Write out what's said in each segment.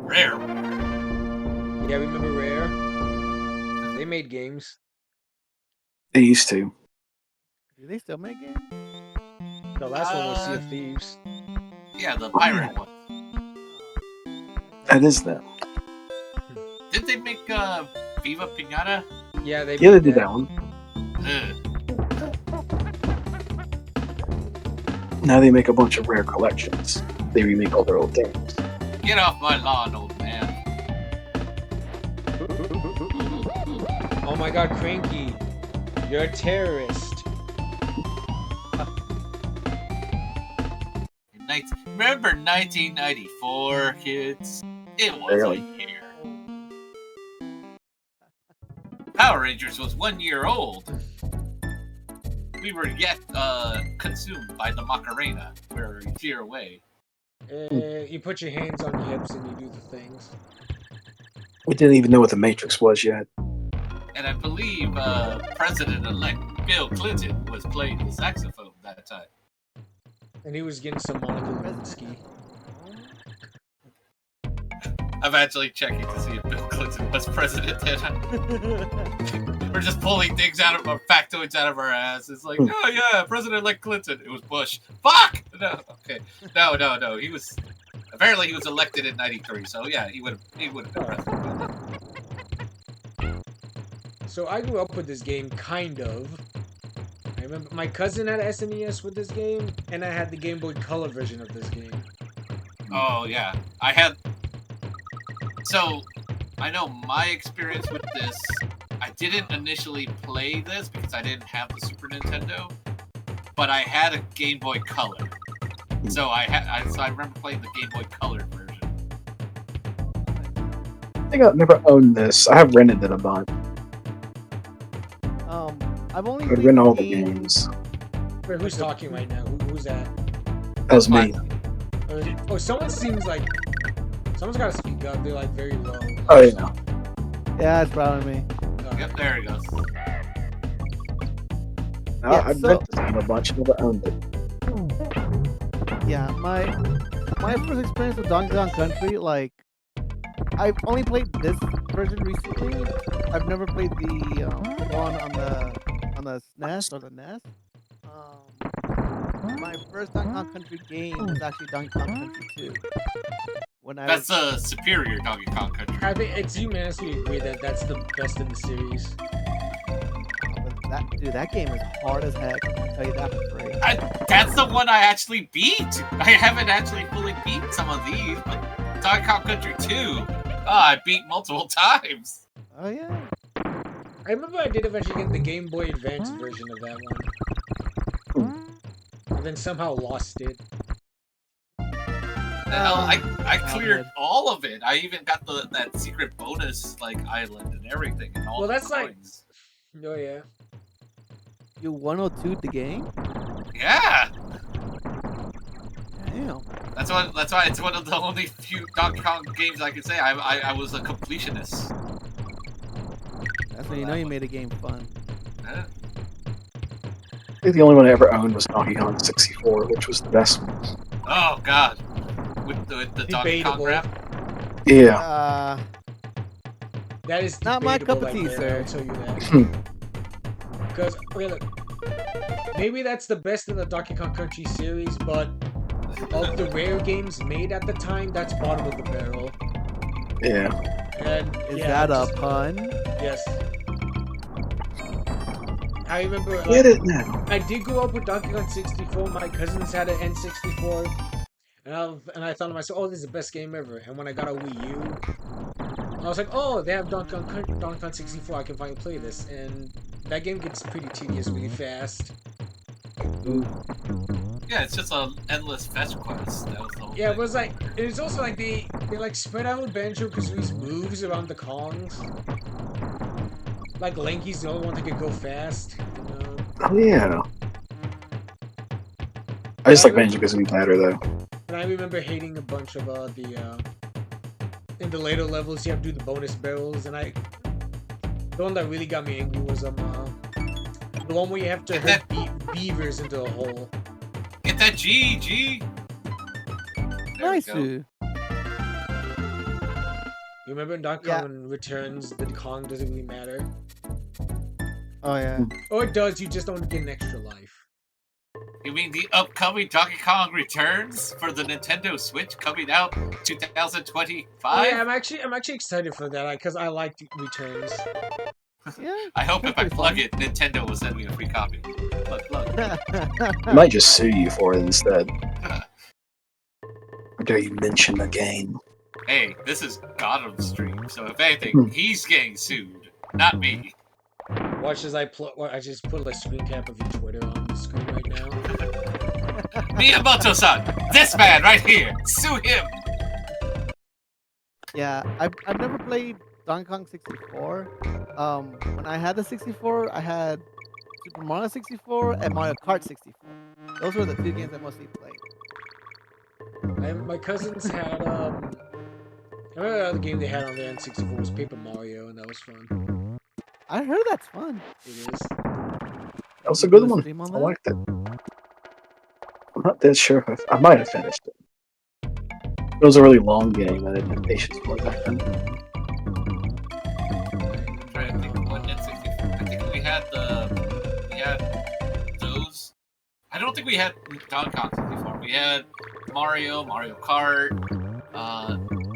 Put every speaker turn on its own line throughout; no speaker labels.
Rareware.
Yeah, remember Rare? They made games.
They used to.
Do they still make games?
The last one was Sea of Thieves.
Yeah, the pirate one.
That is them.
Did they make Viva Pinata?
Yeah, they
Yeah, they
made
did that one. Now they make a bunch of Rare collections. They remake all their old games.
Get off my lawn, old man.
Oh my god, Cranky. You're a terrorist.
Remember 1994, kids? It was
Barely.
a year. Power Rangers was 1 year old. We were yet consumed by the Macarena. We're a year away.
You put your hands on your hips and you do the things.
We didn't even know what the Matrix was yet.
And I believe President-elect Bill Clinton was playing the saxophone that time.
And he was getting some Monica Lewinsky.
I'm actually checking to see if Bill Clinton was president then. We're just pulling things out of our factoids out of our ass. It's like, oh yeah, President-elect Clinton. It was Bush. Fuck! No, okay. No. He was apparently he was elected in '93, so yeah, he would have been president.
So I grew up with this game, kind of. I remember my cousin had an SNES with this game, and I had the Game Boy Color version of this game.
Oh yeah, I had. So I know my experience with this. I didn't initially play this because I didn't have the Super Nintendo, but I had a Game Boy Color. So I remember playing the Game Boy Color version.
I think I've never owned this. I have rented it a bunch.
I've only
I've rented all the games.
Wait, who's talking right now? Who's that?
That was me.
Oh, someone seems like someone's got to speak up. They're like very low.
Oh yeah.
Yeah, it's probably me.
Yep, there he goes.
No,
Yeah,
I've rented this game a bunch. Never owned it.
Yeah, my first experience with Donkey Kong Country, like, I've only played this version recently. I've never played the one on the SNES or the NES. My first Donkey Kong Country game was actually Donkey Kong Country 2.
That's a superior Donkey Kong Country.
I think it's unanimously agree that that's the best in the series.
That game is hard as heck. I'll tell you that for free.
That's the one I actually beat. I haven't actually fully beat some of these, but Donkey Kong Country 2, I beat multiple times.
Oh yeah.
I remember I did eventually get the Game Boy Advance version of that one. And then somehow lost it.
Hell, I cleared all of it. I even got that secret bonus like island and everything and all.
Well,
the
that's
coins.
Oh yeah.
You 102'd the game?
Yeah.
Damn.
That's why it's one of the only few Donkey Kong games I can say I was a completionist.
That's when you know you made a game fun.
Yeah.
I think the only one I ever owned was Donkey Kong 64, which was the best one.
Oh god. With the Donkey Kong rap.
Yeah.
That is
not my cup of
right
tea,
there,
sir.
I'll tell you that. Because maybe that's the best in the Donkey Kong Country series, but of the Rare games made at the time, that's bottom of the barrel.
Yeah.
And
Is that a pun?
Yes. I remember.
Get it now.
I did grow up with Donkey Kong 64. My cousins had an N64, and I thought to myself, "Oh, this is the best game ever." And when I got a Wii U, I was like, "Oh, they have Donkey Kong 64. I can finally play this." And that game gets pretty tedious really fast.
Yeah, it's just an endless fetch quest. That was the whole
Yeah,
thing.
it was also like they like spread out Banjo-Kazooie's moves around the Kongs. Like Lanky's the only one that could go fast. You know?
Oh yeah. I just like Banjo-Kazooie better though.
And I remember hating a bunch of in the later levels you have to do the bonus barrels, and the one that really got me angry was the one where you have to hurt beavers into a hole.
Get that G. There
Nice.
we go.
You remember in Donkey
Yeah.
Kong Returns, the Kong doesn't really matter?
Oh yeah.
Or it does, you just don't get an extra life.
You mean the upcoming Donkey Kong Returns for the Nintendo Switch coming out 2025?
Oh, yeah, I'm actually excited for that because I like Returns.
Yeah.
I hope
that's
if I
pretty
plug
fun.
it, Nintendo will send me a free copy. Plug.
I might just sue you for it instead. How dare you mention the game?
Hey, this is Godham's stream, so if anything, he's getting sued, not me.
Watch as I just put a screen cap of your Twitter on the screen right now.
Miyamoto-san, this man right here, sue him.
Yeah, I've never played Donkey Kong 64. When I had the 64, I had Super Mario 64 and Mario Kart 64. Those were the two games I mostly played.
My cousins had I remember the other game they had on their N64 was Paper Mario, and that was fun.
I heard that's fun.
It is.
That was a
You
good
do a
one.
stream on
I
that?
liked it. I'm not that sure if I might have finished it. It was a really long game. I didn't have patience for it back then.
I'm trying to think of what N64. I think we had those. I don't think we had Donkey Kong 64. We had Mario Kart,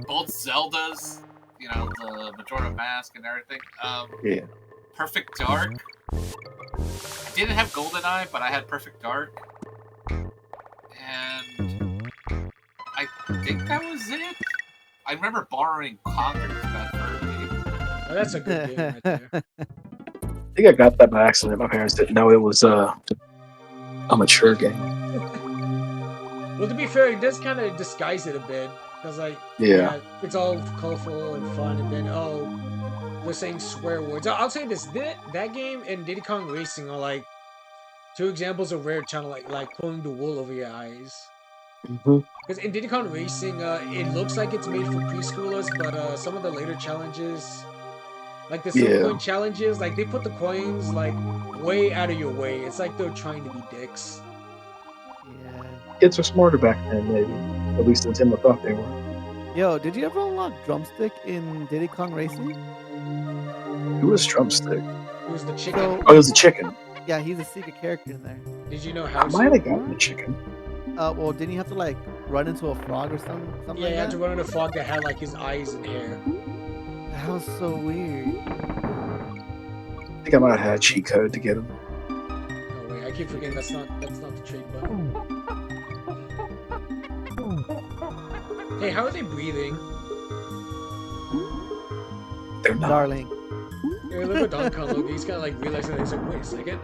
both Zeldas. You know, the Majora Mask and everything.
Yeah.
Perfect Dark. I didn't have GoldenEye, but I had Perfect Dark. And I think that was it. I remember borrowing Conker's that early.
Oh, that's a good game right there.
I think I got that by accident. My parents didn't know it was a mature game.
Well, to be fair, it does kind of disguise it a bit. Because, like,
Yeah.
it's all colorful and fun, and then, they're saying swear words. I'll say this, that game and Diddy Kong Racing are, like, two examples of rare trying to, like pulling the wool over your eyes. Because in Diddy Kong Racing, it looks like it's made for preschoolers, but some of the later challenges, like the silver coin challenges, like, they put the coins, like, way out of your way. It's like they're trying to be dicks.
Yeah.
Kids were smarter back then, maybe. At least Nintendo thought they were.
Yo, did you ever unlock Drumstick in Diddy Kong Racing?
Who was Drumstick?
It was the chicken.
So,
Oh, it was a chicken.
yeah, he's a secret character in there.
Did you know how
I might have gotten a chicken.
Well, didn't you have to like run into a frog or something
Yeah,
like
you had
that?
to run in a frog that had, like, his eyes and hair.
That was so weird.
I think I might have had a cheat code to get him.
Oh wait, I keep forgetting that's not the trade button. Hey, how are they breathing?
They're not.
Darling.
Hey, look at Donkey Kong look. He's kind of like realizing that he's like, wait a second.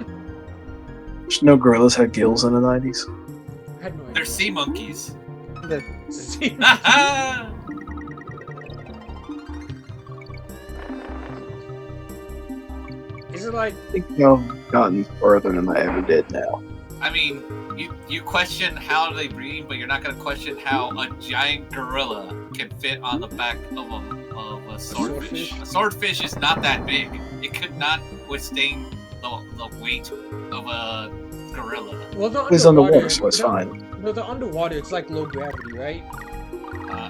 There's no gorillas had gills in the 90s.
I had no idea.
They're sea monkeys.
See? Is it like
I think I've gotten further than I ever did now.
I mean, you question how they breathe, but you're not going to question how a giant gorilla can fit on the back of a swordfish. A swordfish is not that big. It could not withstand the weight of a gorilla.
well,
It's underwater, so it's fine.
No, the underwater, it's like low gravity, right?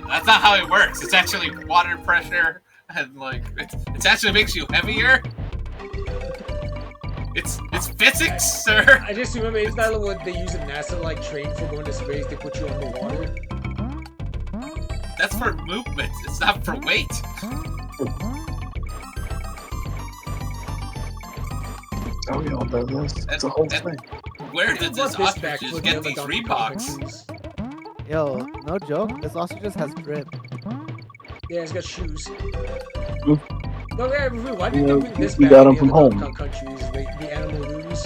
That's not how it works. It's actually water pressure, and like it actually makes you heavier. It's physics, sir.
I just remember, is that what they use in NASA, like, train for going to space? They put you underwater.
That's for movement. It's not for weight.
Oh, we all know this. It's a whole thing.
Where did this ostriches get these Reeboks?
Yo, no joke. This ostrich has drip.
Yeah, it's got shoes.
Oop.
No, yeah, why did they bring this
We
back
got
in
'em
the
from
other
home.
Donkey Kong countries? The animal loons.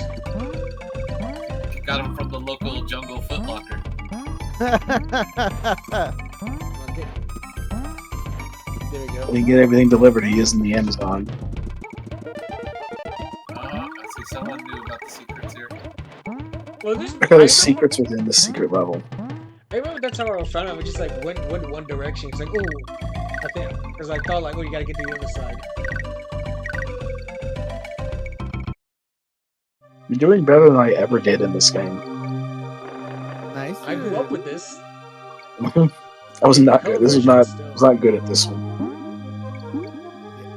Got them from the local jungle footlocker.
Okay. There we go.
When you get everything delivered, he is in the Amazon.
I see someone knew about the secrets here.
Well,
I got his secrets within the secret level.
I remember that's how I found out. We just like went one direction. It's like, oh, I think because I thought like, oh, you gotta get to the other side.
You're doing better than I ever did in this game.
Nice.
I grew up with this.
I was not good. This was not good at this one.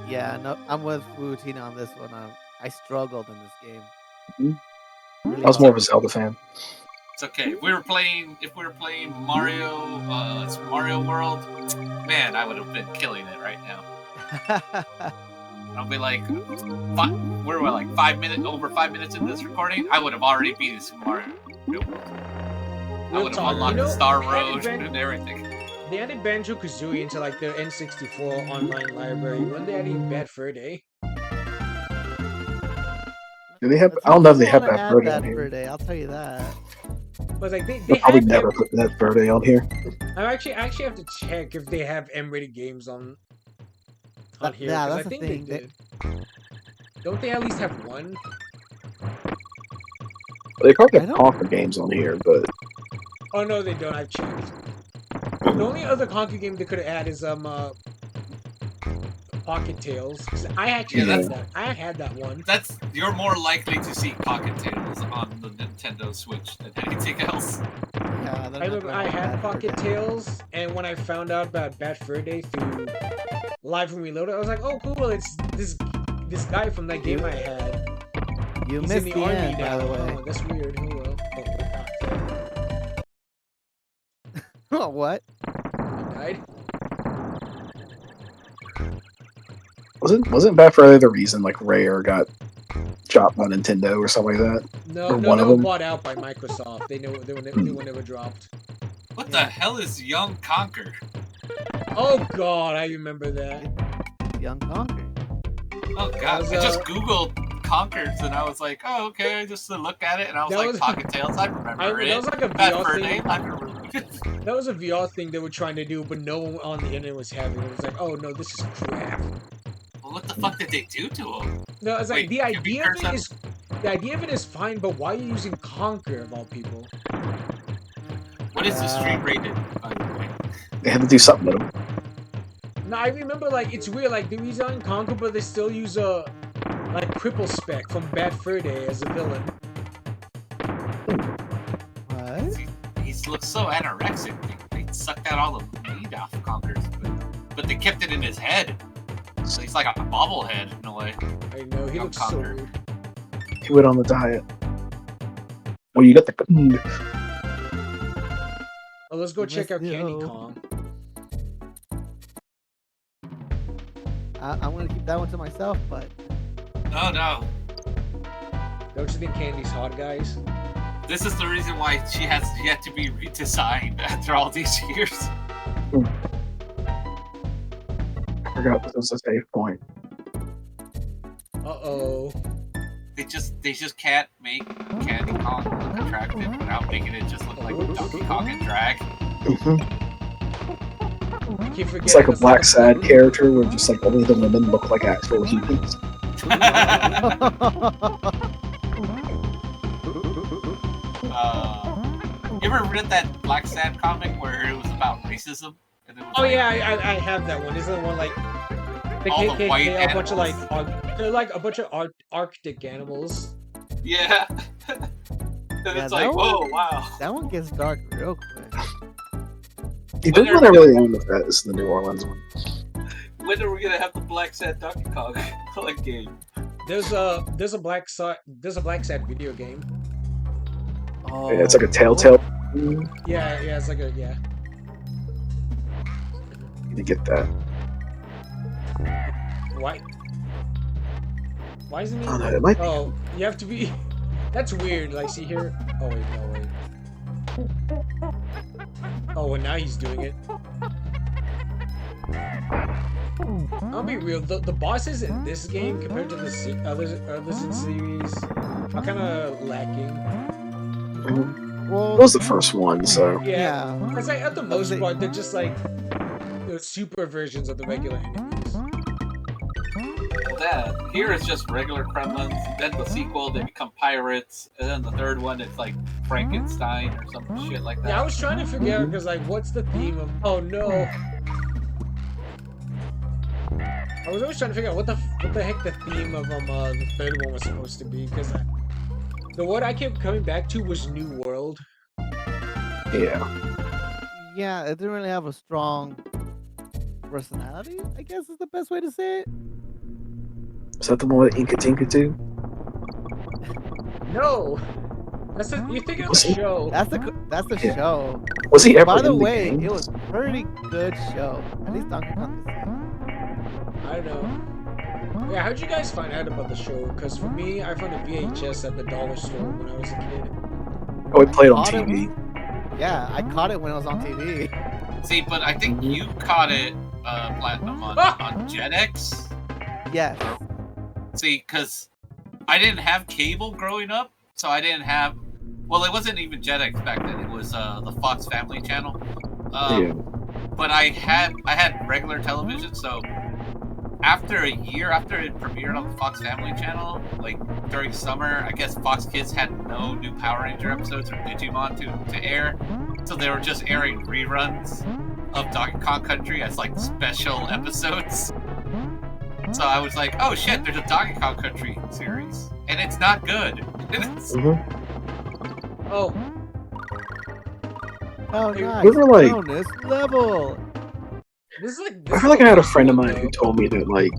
Yeah, no, I'm with Tina on this one. I struggled in this game.
Mhm.
Really
I was more of
hard.
a Zelda fan.
It's okay. If we were playing Mario, Mario World, man, I would have been killing it right now. I'll be like, where were like 5 minutes, over 5 minutes in this recording? I would have already beaten Super Mario World. I
Real
would have
talk,
unlocked the Star Road and everything.
They added Banjo Kazooie into like their N64 online library. When they adding Bad Fur Day?
Do they have?
Some
I don't know if they
people
have
want to
that
add
Verde on
that
here.
for a day. I'll tell you that.
But like they
They'll probably
have
never put that Verde on here.
I actually have to check if they have M-rated games on here
Yeah,
because I
that's the
think
thing.
they did. Don't they at least have one?
They probably
I
have
don't.
Conquer games on here, but
Oh no, they don't. I've checked. The only other Conquer game they could have is Pocket Tales. 'Cause I actually
Yeah,
had
that's
that. I had that one.
you're more likely to see Pocket Tales on the Nintendo Switch than anything else.
Yeah, they're
I
not
remember
going
I
with
had
Bad Fur
Pocket
Day.
Tales, and when I found out about Bad Fur Day through Live from Reloaded, I was like, oh cool, it's this guy from that game I had.
You
He's in
missed
the
the
army
end, by
now.
the way.
Oh, that's weird. Oh well.
Oh, what?
I died.
wasn't Bad Friday the reason like Rare got chopped by Nintendo or something like that?
No,
Or
no,
one
they
of
were
them?
bought out by Microsoft. They were never dropped.
What
Yeah.
the hell is Young Conquer?
Oh god, I remember that.
Young Conquer.
Oh god,
was,
I just googled Conkers and I was like, oh okay, just to look at it, and I was
That
like,
was-
Pocket Tales, I remember it.
that was like a
Bad
VR
Fur
thing.
Day, I remember it.
That was a VR thing they were trying to do, but no one on the internet was having it. It was like, oh no, this is crap.
Well, what the fuck did they do to him?
No, it's like
Wait,
the
can we
idea of
curse
it
on-
is the idea of it is fine, but why are you using Conquer of all people?
What is the stream rated, by the way?
They had to do something with them.
No, I remember like it's weird, like they redesign Conquer, but they still use a like Cripple Spec from Bad Fur Day as a villain.
What?
He looks so anorexic. They sucked out all the meat off of Conkers, but they kept it in his head. So he's like a bobblehead in a way.
I know, he
Young
looks so
Conquer.
weird.
He went on the diet. Well, you got the.
Oh, let's go
You
check out
missed it,
Candy
oh.
Kong.
I'm gonna keep that one to myself, but
Oh no.
Don't you think Candy's hot, guys?
This is the reason why she has yet to be redesigned after all these years.
I forgot this was a save point.
Uh-oh.
They just can't make Candy Kong look attractive without making it just look like Donkey Kong and drag.
I keep forgetting.
It's like a
that's
black
not
sad
fun.
character where just like only the women look like actual humans.
You ever read that Black Sad comic where it was about racism? And it was
Oh
like,
yeah, I have that one. Isn't the one like the
All the
KKK,
white
a bunch of like
animals.
they're like a bunch of Arctic animals.
yeah. And
Yeah,
it's
that
like,
one-
whoa, wow.
that one gets dark real quick.
The big one I really own with that is the New Orleans one.
When are we gonna have the Black Sad Donkey Kong like game?
There's a Black Sad video game.
Oh,
Yeah, it's like a Telltale.
Yeah, it's like a
Need to get that.
Why isn't he?
Oh no, it might be.
Oh, you have to be. That's weird. Like, see here. Oh wait, no wait. Oh, and now he's doing it. I'll be real. The bosses in this game compared to the others in series are kind of lacking.
Well,
That was the first one, so
Yeah,
yeah.
it's like at the most part they're just like the super versions of the regular enemies.
Well, that here it's just regular Kremlins. Then the sequel, they become pirates, and then the third one, it's like Frankenstein or some shit like that.
Yeah, I was trying to figure out because like, what's the theme of? Oh no. I was always trying to figure out what the heck the theme of the third one was supposed to be because the word I kept coming back to was New World.
yeah.
Yeah, it didn't really have a strong personality, I guess is the best way to say it.
Is that the one with Inka Tinka too?
No, that's a, you're thinking of the
Was he?
show.
That's the
Yeah.
show.
Was he ever
By the
in
way,
the game?
it was pretty good show. At least Donkey Kong could sing.
I don't know. Yeah, how'd you guys find out about the show? Because for me, I found a VHS at the dollar store when I was a kid.
Oh, we played on
Caught it
TV.
Yeah, I caught it when it was on TV.
See, but I think you caught it, Platinum, on JetX.
Yes.
See, because I didn't have cable growing up, so I didn't have. Well, it wasn't even JetX back then. It was the Fox Family Channel.
Yeah.
But I had regular television, so after a year after it premiered on the Fox Family Channel, like during summer, I guess Fox Kids had no new Power Ranger episodes or Digimon to air, so they were just airing reruns of Donkey Kong Country as like special episodes. So I was like, oh shit, there's a Donkey Kong Country series, and it's not good.
Oh,
Oh,
Hey,
nice.
we were like-
Bonus level.
this is like.
I feel like I had a friend of mine who told me that like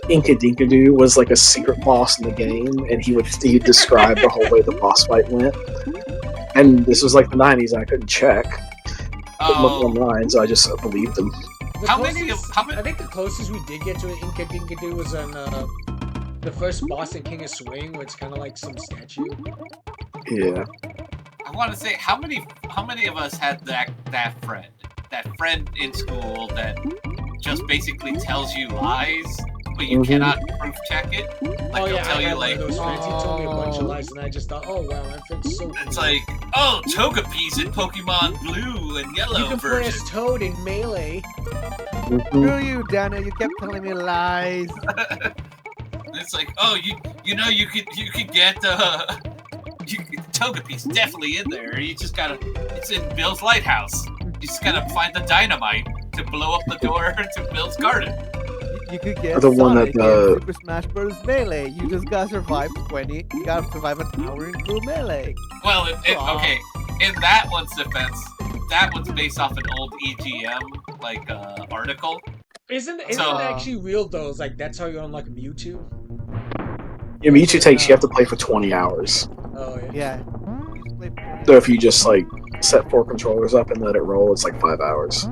Inka Dinka Doo was like a secret boss in the game, and he'd describe the whole way the boss fight went. And this was like the '90s, and I couldn't check. Couldn't look
Oh,
online, so I just believed them.
How many
I think the closest we did get to an Inka Dinka Doo was on the first boss in King of Swing, where it's kind of like some statue.
Yeah.
I want to say how many of us had that friend in school that just basically tells you lies, but you cannot proof check it. Like
Oh
they'll
yeah,
tell
I
you
had one
like
of those friends. He told me a bunch of lies, and I just thought, oh wow, my friend's so cool.
it's like, oh, Togepi's in Pokemon Blue and Yellow
You can play
version.
as Toad in Melee.
Mhm.
Screw you, Daniel. You kept telling me lies.
It's like, oh, you know you could get Togepi's definitely in there. You just gotta, it's in Bill's lighthouse. You just gotta find the dynamite to blow up the door to Bill's garden.
You could get
The one
Sonic
that
in Super Smash Bros. Melee. You just gotta survive 20. You gotta survive an hour in Blue Melee.
Well,
Aw.
okay, in that one's defense, that one's based off an old EGM like article.
Isn't
So-
it actually real though? It's like that's how you unlock Mewtwo.
Yeah, Mewtwo takes you have to play for 20 hours.
Oh yeah.
Yeah. You just play 40.
So if you just like set 4 controllers up and let it roll, it's like 5 hours.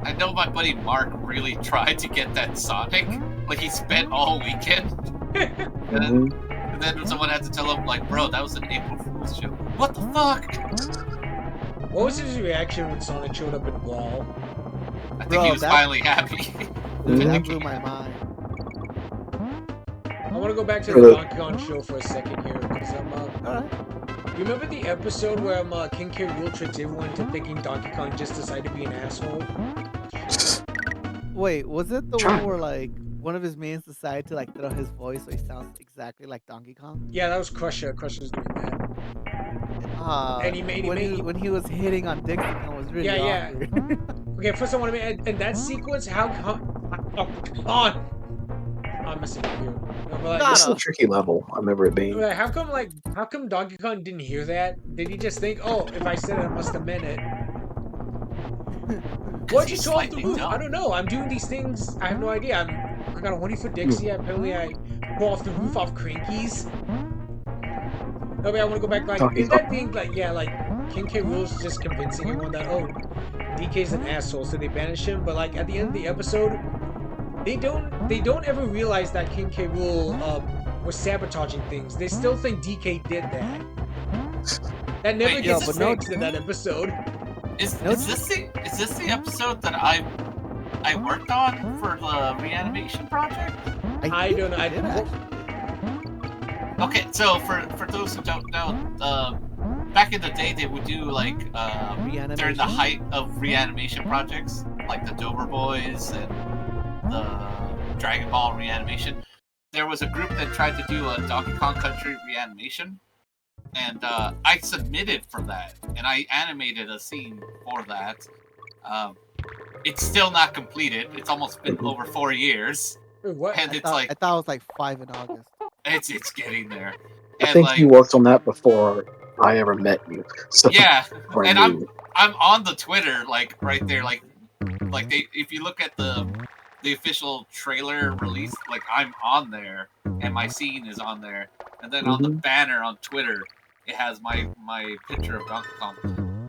I know my buddy Mark really tried to get that Sonic. Like he spent all weekend,
Mhm.
and then someone had to tell him like, bro, that was an April Fool's joke. What the fuck?
What was his reaction when Sonic showed up in Brawl?
I think
Bro,
he was
that-
finally happy.
Dude, that blew my mind.
I want to go back to
For
the
the-
Donkey Kong show for a second here, because
Alright.
you remember the episode where King K. Rool tricks everyone into thinking Donkey Kong just decided to be an asshole?
Wait, was it the
Try.
one where like one of his mains decided to like throw his voice so he sounds exactly like Donkey Kong?
Yeah, that was Crusher. Crusher's doing that. And he made-
when he was hitting on Dixon, it was really
Yeah,
awkward.
Okay, first I want to make and that sequence. How oh, come on! I'm missing it here. No, but, like,
This is a tricky level. I remember it being.
Like, how come Donkey Kong didn't hear that? Did he just think, oh, if I said it, I must have meant it? Why'd you
he's
go off the
slightly
roof?
dumb.
I don't know. I'm doing these things. I have no idea. I got a horny for Dixie. Apparently, I go off the roof off Crankies. No, but I want to go back. Like,
Donkey
is that thing like, yeah, like King K. Rool's just convincing everyone that oh, DK's an asshole, so they banish him. But like at the end of the episode, they don't ever realize that King K. Rool was sabotaging things. They still think DK did that. That never
Wait,
gets
yeah, but no-
fixed in that episode.
Is this the episode that I worked on for the reanimation project?
I don't know. I
did
don't-
actually.
Okay, so for those who don't know, back in the day they would do like during the
Reanimation?
height of reanimation projects, like the Dober Boys and the Dragon Ball reanimation. There was a group that tried to do a Donkey Kong Country reanimation, and I submitted for that, and I animated a scene for that. It's still not completed. It's almost been over 4 years,
Wait, what?
and
I
it's
thought,
like
I thought it was like 5 in August.
it's getting there.
I
And
think
like,
you worked on that before I ever met you. So
yeah,
brand
and
new.
I'm on the Twitter, like right there, like they. If you look at the the official trailer release, like I'm on there and my scene is on there, and then on the banner on Twitter, it has my picture of Donkey Kong.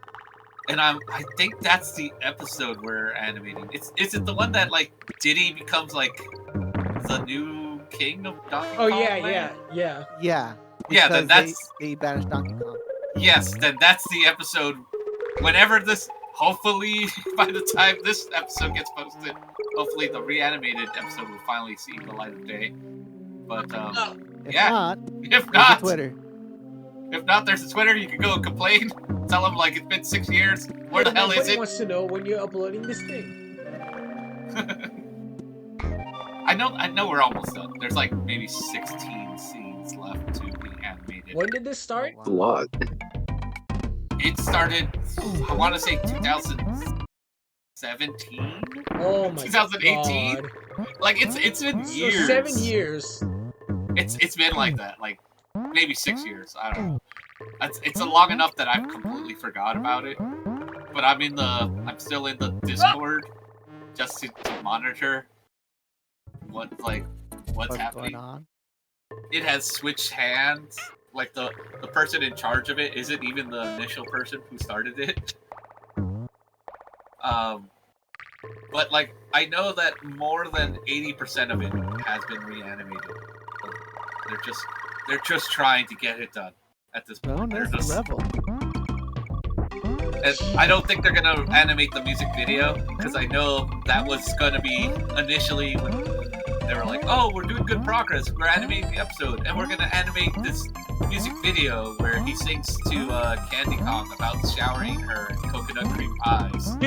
And I think that's the episode we're animating. Is it the one that like Diddy becomes like the new king of Donkey Kong?
Oh yeah,
Land?
yeah.
Yeah.
Yeah, then
Because
that's
they banished Donkey Kong.
yes, then that's the episode. Whenever this, hopefully, by the time this episode gets posted, hopefully the reanimated episode will finally see the light of day. But
If
yeah,
not,
if
there's a
not,
Twitter.
if not, there's a Twitter. You can go and complain. Tell them like it's been 6 years. Where the hell is
Nobody
it?
wants to know when you're uploading this thing.
I know we're almost done. There's like maybe 16 scenes left to be animated.
When did this start?
A lot.
It started, I want to say 2017?
Oh my
2018?
God.
Like it's been
So
years.
7 years.
It's been like that, like maybe 6 years. I don't know. It's a long enough that I've completely forgot about it. But I'm still in the Discord just to monitor what's
What's
happening.
going on?
It has switched hands. Like the person in charge of it isn't even the initial person who started it. But like I know that more than 80% of it has been reanimated. They're just trying to get it done at this point.
No, there's the rebel.
And I don't think they're gonna animate the music video because I know that was gonna be initially when they were like, "Oh, we're doing good progress. We're animating the episode, and we're gonna animate this music video where he sings to Candy Kong about showering her in coconut cream pies."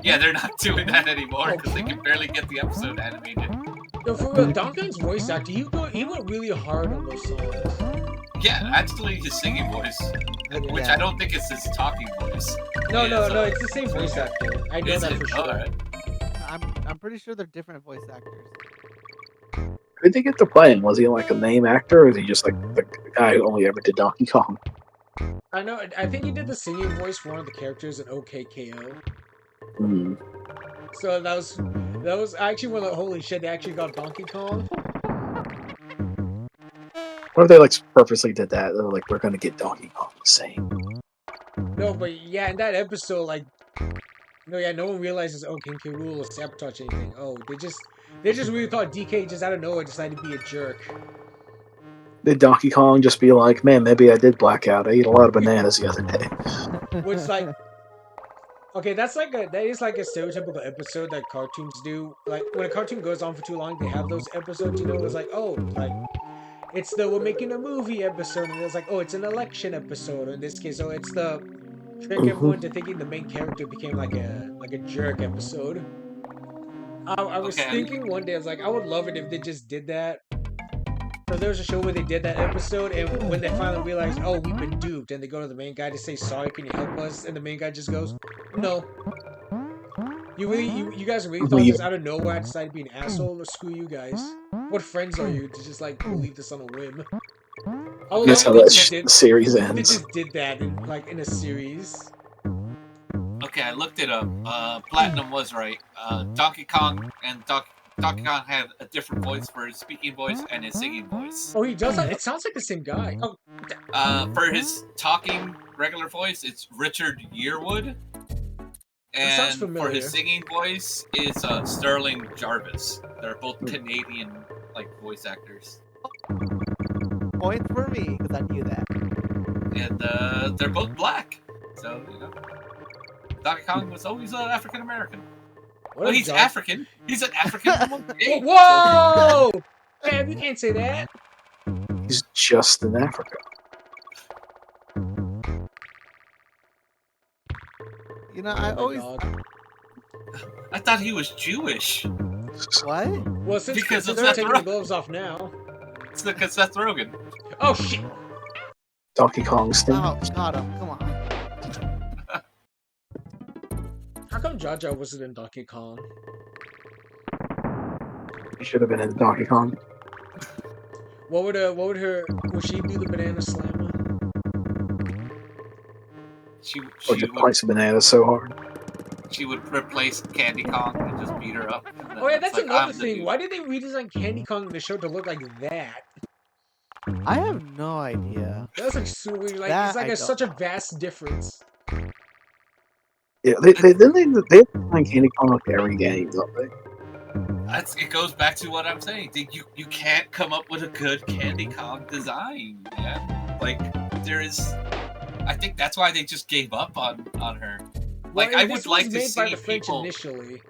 Yeah, they're not doing that anymore because they can barely get the episode animated.
No, for real, Donkey Kong's voice actor, he went really hard on those songs.
Yeah, actually his singing voice, which I don't think is his talking voice.
No, it's the same voice actor. I know that for sure.
Alright.
I'm pretty sure they're different voice actors.
Who did they get to play him? Was he like a name actor, or is he just like the guy who only ever did Donkey Kong?
I know. I think he did the singing voice for one of the characters in OKKO.
Hmm.
So that was actually one of the holy shit. They actually got Donkey Kong.
What if they like purposely did that? They're like, we're gonna get Donkey Kong to sing.
No, but yeah, in that episode, like, no one realizes King K. Rool will sabotage anything. Oh, they just really thought DK just out of nowhere decided to be a jerk.
Did Donkey Kong just be like, man, maybe I did black out. I ate a lot of bananas the other day.
Which like, okay, that is like a stereotypical episode that cartoons do. Like when a cartoon goes on for too long, they have those episodes. It's like, oh, like it's the we're making a movie episode, and it's like, oh, it's an election episode. Or in this case, it's the trick everyone to thinking the main character became like a jerk episode. I was thinking one day, I was like, I would love it if they just did that. So there was a show where they did that episode, and when they finally realized, oh, we've been duped, and they go to the main guy to say, sorry, can you help us? And the main guy just goes, no. You guys really thought this out of nowhere I decided to be an asshole? Or screw you guys. What friends are you to just like believe this on a whim?
That's how that series ends.
They just did that in a series.
Okay, I looked it up. Platinum was right. Donkey Kong and Donkey Kong had a different voice for his speaking voice and his singing voice.
Oh, he does that? It sounds like the same guy. Oh.
For his talking regular voice, it's Richard Yearwood. And for his singing voice, it's Sterling Jarvis. They're both Canadian voice actors.
Point for me, because I knew that.
And they're both black. So, Donkey Kong was always African American. Well, he's African. He's an African.
Whoa! Man, you can't say that.
He's just in Africa.
I thought he was Jewish.
What?
Well, since they're taking the gloves off now.
It's because Seth Rogen.
Oh shit!
Donkey Kong's thing.
Oh, got him. Come on.
How come Jar Jar wasn't in Donkey Kong?
He should have been in Donkey Kong.
Would she do the banana slammer?
Or just slice bananas so hard.
She would replace Candy Kong and just beat her up.
Oh yeah,
It's
that's
like,
another
I'm the
thing.
dude.
Why did they redesign Candy Kong in the show to look like that?
I have no idea.
That's like so weird. Like it's
That
like
I don't
such a
know.
vast difference.
Yeah, they find Candy Kong like every game, don't they?
It goes back to what I'm saying. You can't come up with a good Candy Kong design, man. Like there is, I think that's why they just gave up on her.
Well,
Like I
this
would like
was
to
made by
see
the French
people.
initially.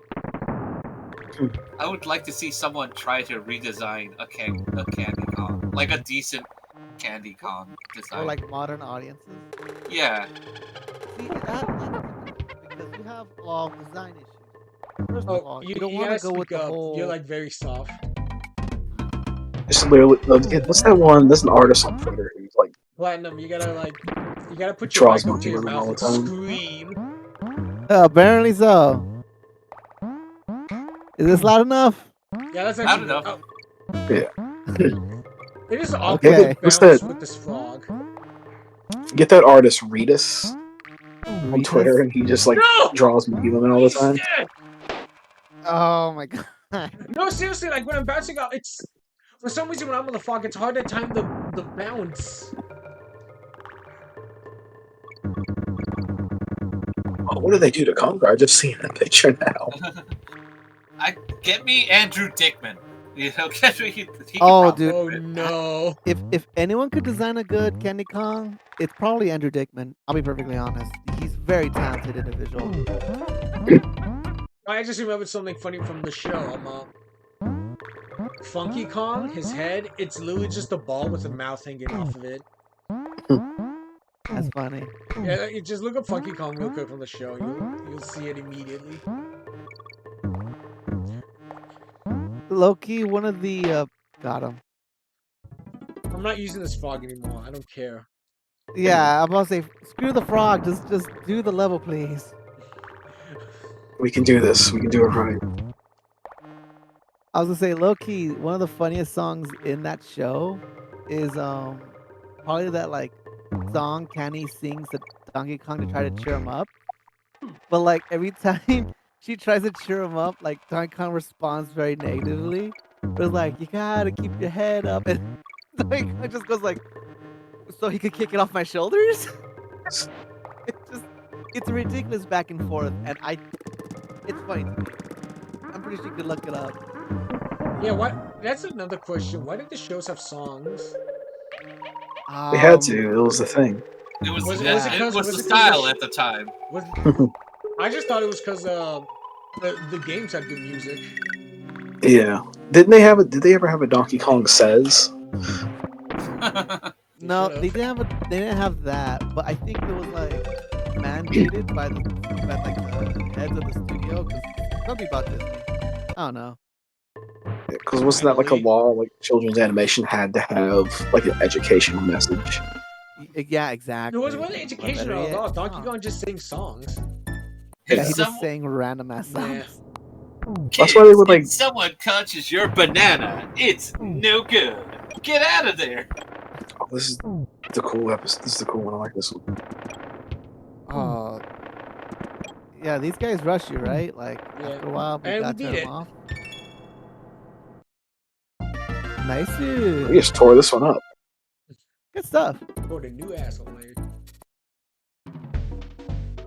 I would like to see someone try to redesign a Candy Kong, like a decent Candy Kong
For
design.
like modern audiences.
Yeah,
See, that's difficult because you have design issues. First of
Oh,
all,
you,
you don't
you
want to
gotta
go with
speak
the
up. You're
whole.
like very soft.
It's literally what's that one? There's an artist on Twitter who's like
Platinum, you gotta put your
draws
mic up to
monkey
your
women
mouth
all the
and
time.
scream.
Apparently so. Is this loud enough?
Yeah, that's
loud
actually good.
enough.
Oh,
Yeah,
it is
get
awkward
Okay.
the, what's
bounce
that?
with this frog.
Get that artist Redus on Twitter,
Retus?
and he just like
No!
draws monkey women all the
He's
time.
dead!
Oh my god.
No, seriously, like when I'm bouncing out, it's for some reason when I'm on the frog, it's hard to time the bounce.
Oh, what did they do to Conquer? I just seen that picture now.
Get me Andrew Dickman. You know, get me. He can
Oh,
probably
dude.
Oh
do it.
no.
If anyone could design a good Candy Kong, it's probably Andrew Dickman. I'll be perfectly honest. He's a very talented individual.
I just remembered something funny from the show. Funky Kong, his head, it's literally just a ball with a mouth hanging off of it.
That's funny.
Yeah, just look up Funky Kong real quick from the show. You'll see it immediately.
Loki, one of the got him.
I'm not using this frog anymore. I don't care.
Yeah, I'm about to say, screw the frog. Just do the level, please.
We can do this. We can do it right.
I was gonna say, low key, one of the funniest songs in that show is probably that like song Kenny sings to Donkey Kong to try to cheer him up. But like every time she tries to cheer him up, like Donkey Kong responds very negatively. But it's like you gotta keep your head up, and Donkey Kong just goes like, "So he could kick it off my shoulders." It's ridiculous back and forth, and it's funny to me. I'm pretty sure you could look it up.
Yeah, what? That's another question. Why did the shows have songs?
They had to. It was the thing.
It was
Was it
Yeah.
it was
'cause
the
the
style at the time.
Was I just thought it was because the games had good music.
Yeah. Didn't they have a? Did they ever have a Donkey Kong Says?
No,
should've.
they didn't have that, but I think it was like mandated by like the heads of the studio because something about Disney. I don't know.
Because wasn't that like a
Finally.
law? Like children's animation had to have like an educational message.
Yeah,
It
exactly.
wasn't
Or
educational
better
at
yet,
all.
it's
Donkey
not.
Kong just sings songs.
Yeah,
If
he
some-
just saying random ass
Yeah.
songs.
That's why they would, like-
if someone touches your banana, it's no good. Get out of there.
Oh, this is the cool episode. This is the cool one. I like this one.
Oh, yeah, these guys rush you, right? Like
Yeah.
after a while, you
And we
got to
beat
turn
it.
them off. Nice,
We just tore this one up.
good stuff.
Put a new asshole layer.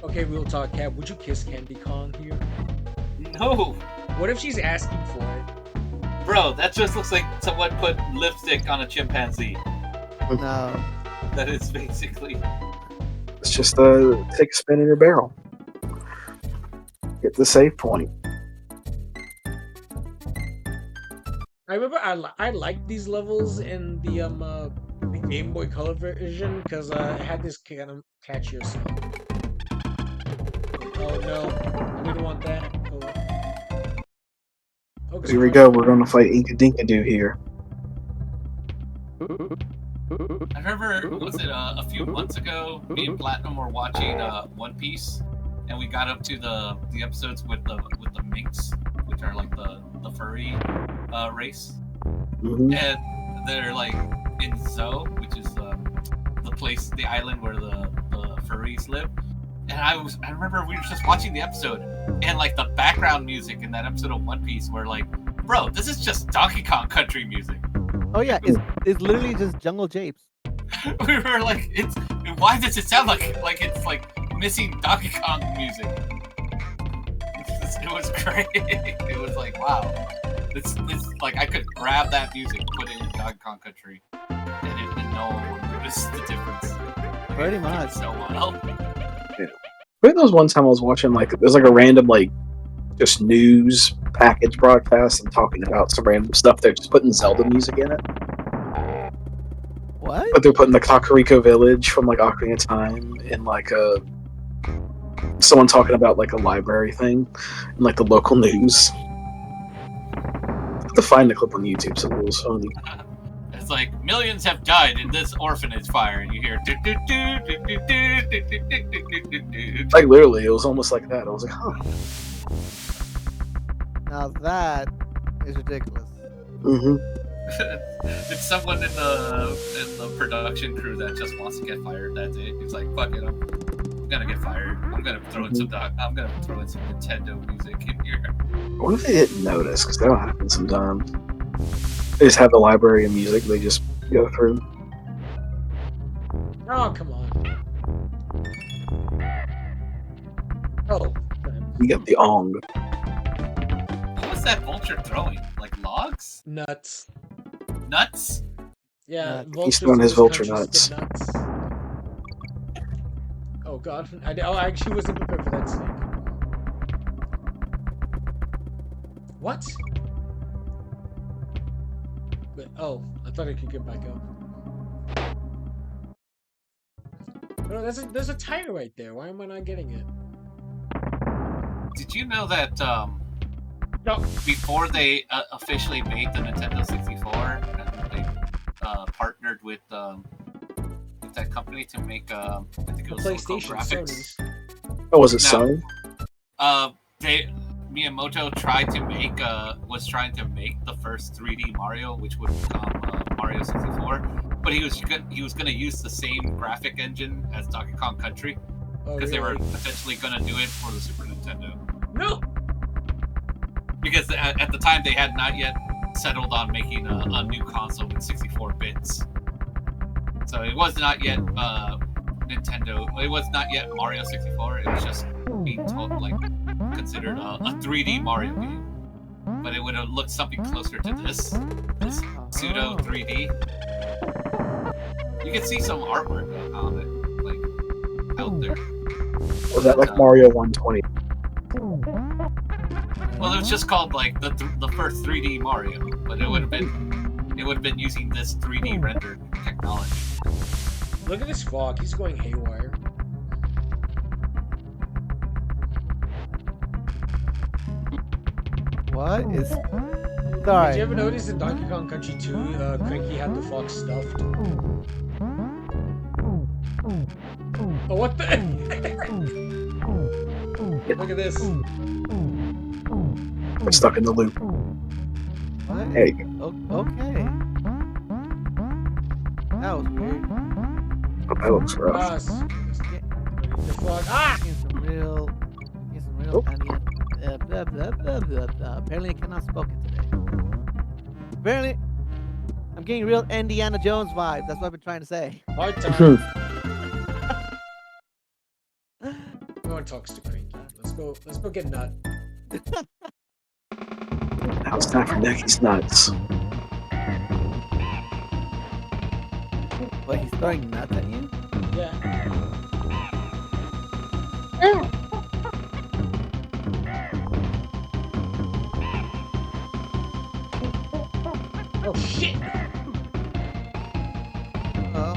Okay, real talk, Cat. Would you kiss Candy Kong here?
No,
What if she's asking for it?
bro, that just looks like someone put lipstick on a chimpanzee.
No,
That is basically.
It's just take a spin in your barrel. Get to the save point.
I remember I liked these levels in the Game Boy Color version because it had this kind of catchier song. Oh no, I didn't want that. Oh,
Here we go. We're gonna fight Inka Dinka Doo here.
I remember, was it a few months ago? Me and Platinum were watching One Piece, and we got up to the episodes with the minks, which are like the furry race,
Mhm.
and they're like in Zoo, which is the place, the island where the furries live, and I remember we were just watching the episode, and like the background music in that episode of One Piece were like, bro, this is just Donkey Kong Country music.
Oh yeah, it's literally just Jungle Japes.
We were like, why does it sound like it's like missing Donkey Kong music? It was great. It was like, wow, this like I could grab that music, put it in Donkey Kong Country, and no one would notice the difference. Like,
Pretty
it
much.
so well.
I think there was one time I was watching like there's like a random like just news package broadcast and talking about some random stuff. They're just putting Zelda music in it.
What?
But they're putting the Kakariko Village from like Ocarina of Time in like a someone talking about like a library thing in like the local news. I have to find the clip on YouTube so it was funny.
It's like millions have died in this orphanage fire, and you hear.
Like literally, it was almost like that. I was like, huh.
Now that is ridiculous.
Mm-hmm.
It's someone in the production crew that just wants to get fired that day. He's like, "Fuck it, I'm gonna get fired. I'm gonna throw in some Nintendo music in here."
What if they didn't notice? Because that'll happen sometimes. They just have the library of music they just go through.
Oh, come on. Oh.
You got the Ong.
What was that vulture throwing? Like logs?
Nuts.
Nuts?
Yeah,
He's
vultures
throwing
in
his
this
vulture
country
nuts.
spit nuts. Oh god. I actually wasn't prepared for that snake. What? But, oh, I thought I could get back up. No, there's a tire right there. Why am I not getting it?
Did you know that
No.
before they officially made the Nintendo 64, they partnered with that company to make I think it
The
was
PlayStation,
graphics.
Sony's.
Oh, was it
No.
Sony?
Miyamoto was trying to make the first 3D Mario, which would become Mario 64, but he was going to use the same graphic engine as Donkey Kong Country
Oh,
because they were
really?
potentially going to do it for the Super Nintendo.
No!
Because at the time they had not yet settled on making a new console with 64 bits, so it was not yet Nintendo. It was not yet Mario 64. It was just being considered a 3D Mario game, but it would have looked something closer to this pseudo 3D. You can see some artwork on it, like out there.
Was that like Mario 120?
Well, it was just called like the first 3D Mario, but it would have been using this 3D rendered technology.
Look at this fog. He's going haywire.
What is?
Did
Sorry.
you ever notice in Donkey Kong Country 2, Cranky had the fox stuffed? Oh, what the? Look at this.
We're stuck in the loop.
What?
Hey,
Okay. That was weird.
that looks rough.
Ah, the fog. Ah!
Getting some real Indian. Blah, blah, blah, blah, blah. Apparently, I cannot spoke it today. Apparently, I'm getting real Indiana Jones vibes. That's what I've been trying to say.
Hard time. No one talks to Cranky. Let's go get nut.
Now it's time for Necky's nuts.
What, he's throwing nuts at you?
Yeah. Oh shit!
Oh.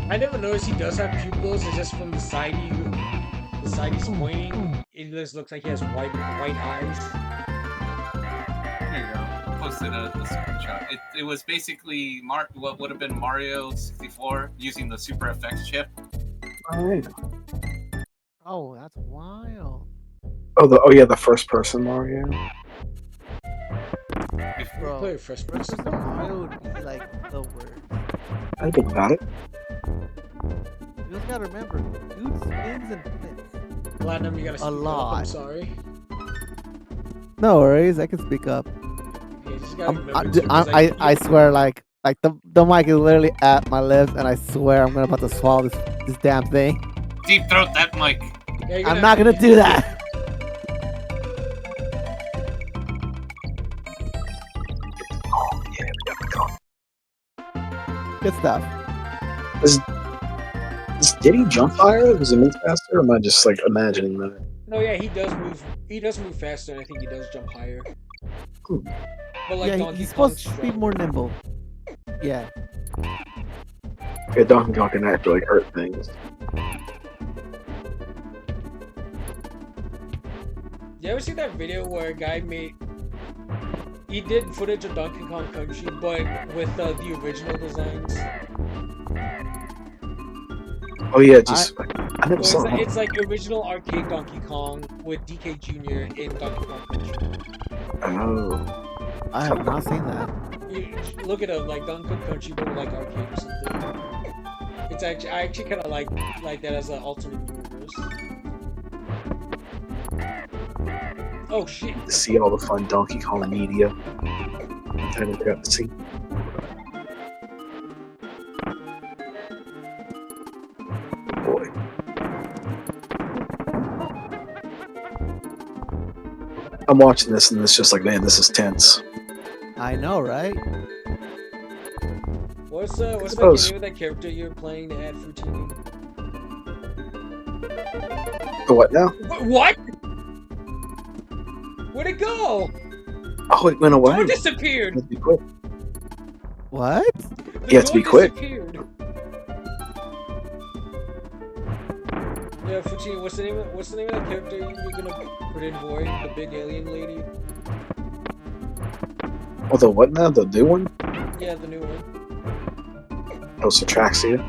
I never noticed he does have pupils. It's just from the side he's pointing. It just looks like he has white eyes.
Here you go. I posted a screenshot. It was basically what would have been Mario 64 using the Super FX chip.
Alright.
Oh, that's wild.
Oh yeah, the first person Mario.
Bro,
Play first person.
Mario would be like the worst.
I think about it.
You just gotta remember, dude spins and flips.
Platinum, you gotta speak up. I'm
lot.
sorry.
No worries, I can speak up.
Yeah, you just gotta remember
I,
too, 'cause, like,
I swear, like the mic is literally at my lips, and I swear I'm about to swallow this damn thing.
Deep throat that mic.
yeah, you're
I'm not gonna do that.
Oh, yeah, we got the car.
Good stuff.
Did he jump higher? Does he move faster? Or am I just like imagining that?
No, yeah, he does move. He does move faster, and I think he does jump higher.
Cool.
But like
Yeah,
Donkey
he's
Kong's
supposed to be
strong.
more nimble. Yeah.
Yeah, Donkey Kong can actually like hurt things.
You ever see that video where a guy he did footage of Donkey Kong Country, but with the original designs?
Oh yeah, just I never
So
saw that.
it's like original arcade Donkey Kong with DK Jr. in Donkey Kong Country.
Oh.
I have not seen that.
You look it up, like Donkey Kong Country, but with like arcade or something. It's actually I actually kind of like that as an alternate universe. Oh shit!
To see all the fun Donkey Kong media I never got to see. Oh boy. I'm watching this and it's just like, man, this is tense.
I know, right?
What's the
suppose.
name of that character you're playing at Futini?
The what now?
What? Where'd it go?
Oh, it went away.
Door disappeared.
Let's be quick.
What?
The
You have to
door
be quick.
disappeared. Yeah, Futini, what's the name of that character you're gonna put in Void? The big alien lady?
Oh, the what now? The new one?
Yeah, the new one.
Oh, Satraxia.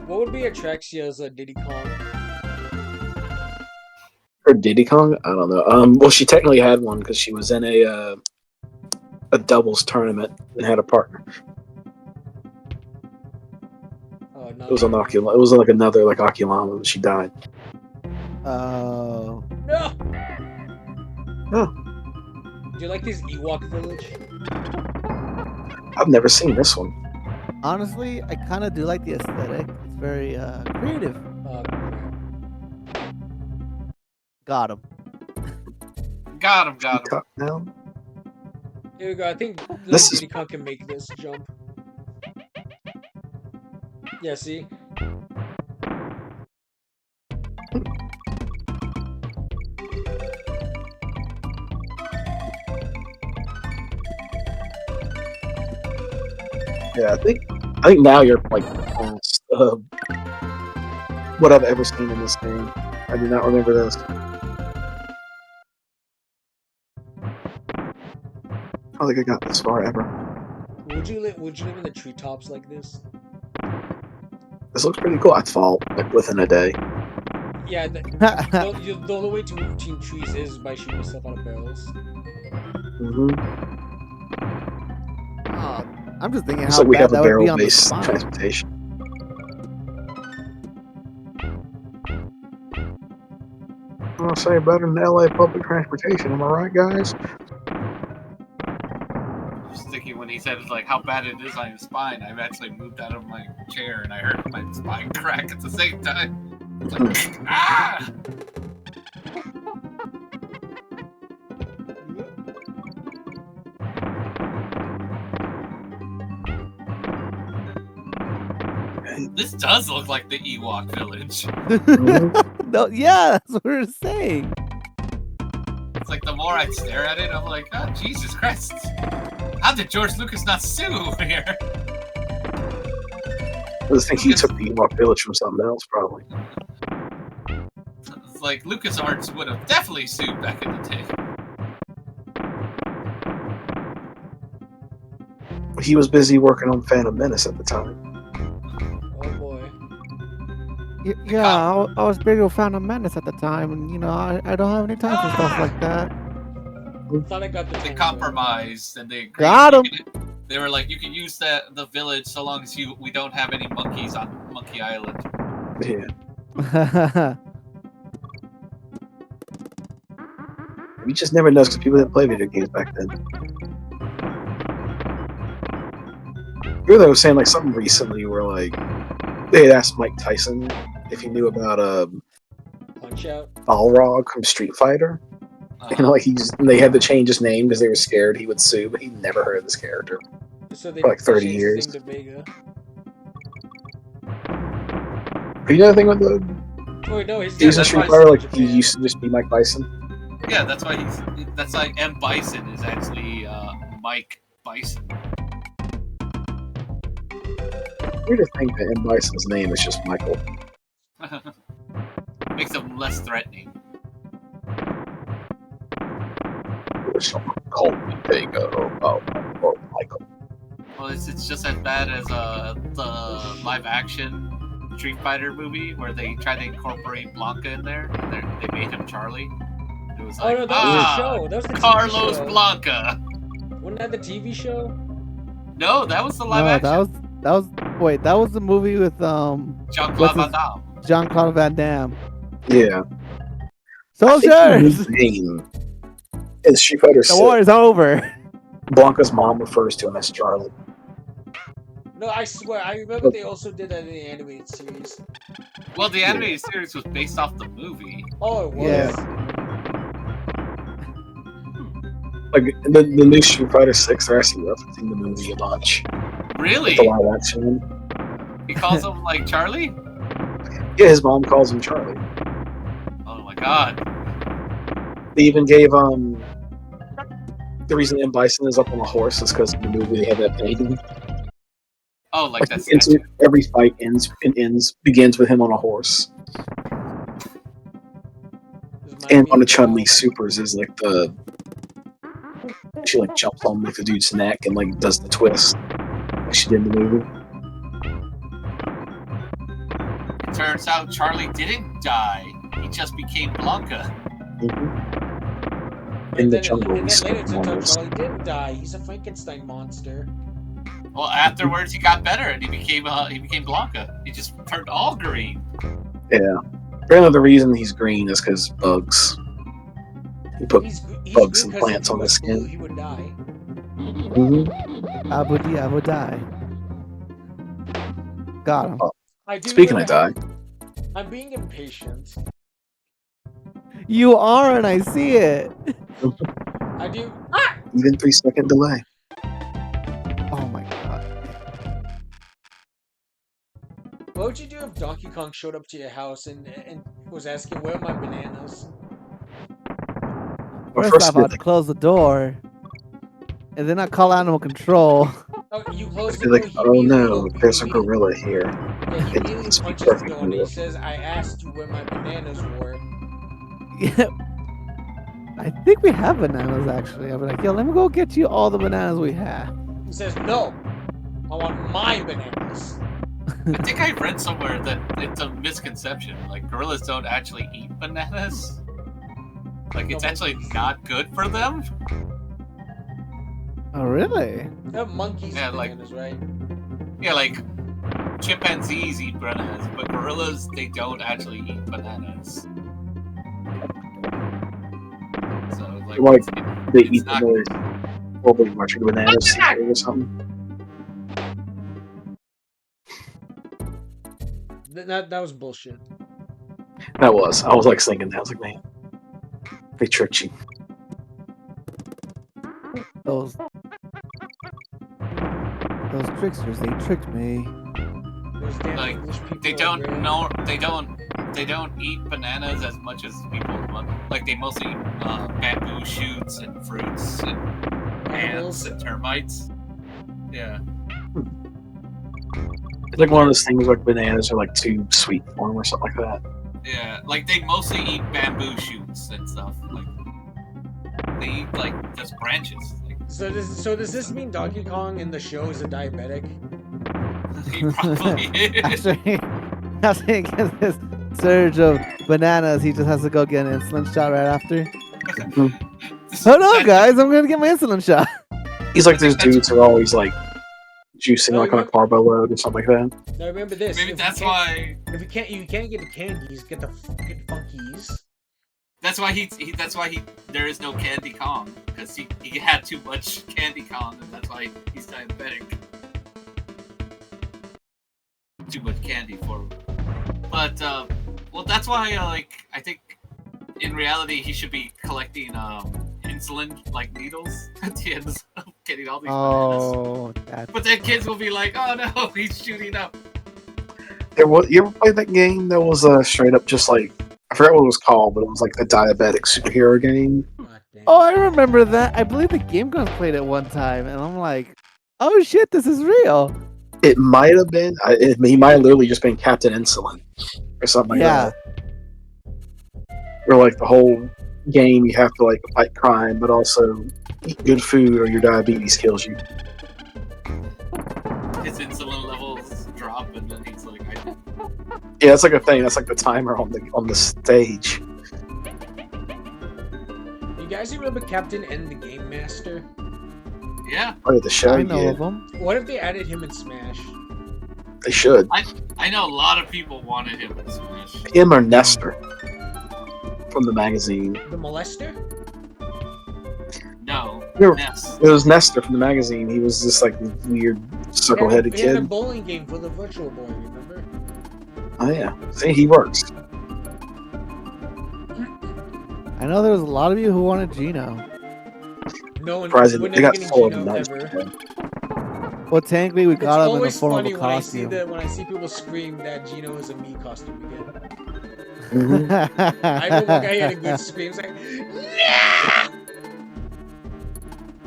What would be Atraxia's Diddy Kong?
Or Diddy Kong? I don't know. Well, she technically had one because she was in a doubles tournament and had a partner.
Oh, no.
It was an Oculama. It was like another like Oculama, and she died.
Oh.
No!
Oh,
Do you like this Ewok village?
I've never seen this one.
Honestly, I kind of do like the aesthetic. It's very creative.
Crap.
Got him.
Got him.
Top down.
Here we go. I think
This
Diddy Kong can make this jump. Yeah, see?
Yeah, I think now you're like past what I've ever seen in this game. I do not remember this. I don't think I got this far ever.
Would you live in the treetops like this?
This looks pretty cool. I'd fall like within a day.
Yeah, the only way to move between trees is by shooting yourself out of barrels.
Oh, I'm just thinking
It's
how
like we
bad
have a
that would be on the
barrel-based
spine.
transportation. I'll say better than LA public transportation. Am I right, guys?
Just thinking when he said like how bad it is on your spine, I've actually moved out of my chair and I heard my spine crack at the same time. It's like, ah! This does look like the Ewok village.
No, yeah, that's what we're saying.
It's like the more I stare at it, I'm like, oh Jesus Christ! How did George Lucas not sue here?
I just think he took the Ewok village from something else, probably.
It's like LucasArts would have definitely sued back in the day.
He was busy working on Phantom Menace at the time.
Oh boy.
Yeah, I was big with Phantom Menace at the time, and you know, I don't have any time for stuff like that.
Thought I got the
They
time
compromised and they agreed.
Got 'em.
They were like, you can use the village so long as we don't have any monkeys on Monkey Island.
Yeah. You just never know because people didn't play video games back then. They were saying like something recently where like they had asked Mike Tyson if he knew about
Punch Out.
Balrog from Street Fighter. And like they had to change his name because they were scared he would sue, but he never heard of this character
So they
for like 30
changed
years.
his name to Vega.
You know the thing with the
Oh no, he's
season
that's
Street
why
Fighter, like
Japan.
he used to just be Mike Tyson.
Yeah, that's why that's like M. Bison is actually Mike Bison.
Weird to think that M. Bison's name is just Michael.
Makes him less threatening.
Someone called me Vega. Oh, Michael.
Well, it's just as bad as the live action Street Fighter movie where they tried to incorporate Blanca in there. They made him Charlie. It was like,
Oh no, that was the show. That was the
Carlos
TV show.
Blanca.
Wasn't that the TV show?
No, that was the live
No,
action.
that was the movie with
Jean-Claude Van Damme.
Jean-Claude Van Damme.
Yeah.
Soldiers!
His name in Street Fighter
The war
6,
is over.
Blanca's mom refers to him as Charlie.
No, I swear, I remember they also did that in the animated series.
Well, the animated series was based off the movie.
Oh, it was.
Yeah.
Like the new Street Fighter 6, they're actually referencing the movie a bunch.
Really?
The live action one.
He calls him like Charlie?
Yeah, his mom calls him Charlie.
Oh my god.
They even gave the reason M. Bison is up on a horse is because in the movie they have that painting.
Oh, like that
Like,
statue.
every fight begins with him on a horse. And one of Chun-Li supers is like she like jumps on like the dude's neck and like does the twist like she did in the movie.
It turns out Charlie didn't die. He just became Blanca.
In the jungle,
and
he
then later it turns out
summons.
Charlie didn't die. He's a Frankenstein monster.
Well, afterwards he got better and he became Blanca. He just turned all green.
Yeah. Apparently the reason he's green is because bugs. He put
He's
bugs
green
and
'cause
plants
if
on
he
his
was blue,
skin.
he would die.
I would die. Got him.
I do
Speaking of
remember
die,
I'm being impatient.
You are, and I see it.
I do. Ah!
even 3-second delay.
Oh my god.
What would you do if Donkey Kong showed up to your house and was asking, where are my bananas?
Well,
First off,
you
I'd close the door, and then I'd call animal control.
Oh, you close the
you're
door,
like,
he
oh no,
immediately
there's a gorilla here.
Yeah, he immediately
It's
punches the
perfect
door and he
rule.
says, I asked you where my bananas were.
Yeah. I think we have bananas actually. I'd be like, yo, let me go get you all the bananas we have.
He says, no, I want my bananas.
I think I read somewhere that it's a misconception. Like gorillas don't actually eat bananas. Like it's actually not good for them.
Oh, really?
You have monkeys
Yeah,
eat
like-
bananas, right?
Yeah, like chimpanzees eat bananas, but gorillas they don't actually eat bananas. So like,
Like,
it's-
They
it's
eat
not
the probably mushroom bananas or something.
That was bullshit.
That was. I was like thinking that. I was like, man, they tricked you.
Those tricksters, they tricked me.
Those damn
Like,
English people
they
are
don't
rare.
know they don't eat bananas as much as people want. Like they mostly eat bamboo shoots and fruits and ants and termites. Yeah.
It's like one of those things like bananas are like too sweet for them or something like that.
Yeah, like they mostly eat bamboo shoots and stuff. Like they eat like just branches. Like
So does this mean Donkey Kong in the show is a diabetic?
he probably is.
Actually, after he gets this surge of bananas, he just has to go get an insulin shot right after. Oh no,
That-
guys, I'm gonna get my insulin shot.
He's like those dudes who are always like juicing
No,
like on a carbo load or something like that.
Now remember this.
Maybe
if
that's
you can't,
why.
If you can't get the candies, get the fucking funkies.
That's why there is no Candy Kong, because he had too much Candy Kong, and that's why he's diabetic. Too much candy for him. But well, that's why I think in reality he should be collecting insulin like needles at the end of getting all these bananas.
That's...
But then kids will be like, "Oh no, he's shooting up."
You ever played that game that was straight up just like, I forgot what it was called, but it was like the diabetic superhero game.
Oh, I remember that. I believe the Game Grumps played it one time, and I'm like, oh shit, this is real.
It might have been. He might have literally just been Captain Insulin or something like that. Or like the whole game, you have to like fight crime, but also eat good food, or your diabetes kills you.
His insulin levels drop, and then he's like,
Yeah, that's like a thing. That's like the timer on the stage.
You guys remember Captain and the Game Master?
"Yeah,
Oh, the show.
I know
Yeah.
of them.
What if they added him in Smash?
They should.
I know a lot of people wanted him in Smash."
Him or Nestor from the magazine.
The molester?
No,
Yeah.
Ness.
It was Nestor from the magazine. He was this like weird circle-headed
He had a
kid.
bowling game for the Virtual Boy, remember?
Oh yeah, see, he works.
I know there was a lot of you who wanted Gino.
No one.
Surprising,
We're
they
never
got
getting
full of
Gino
nice.
ever.
Well, technically, we
It's
got him in the
always
form of
funny
a
when I see
costume.
when I see people scream that Gino is a me costume again.
Mhm.
I know one guy had a good scream. It's like, yeah!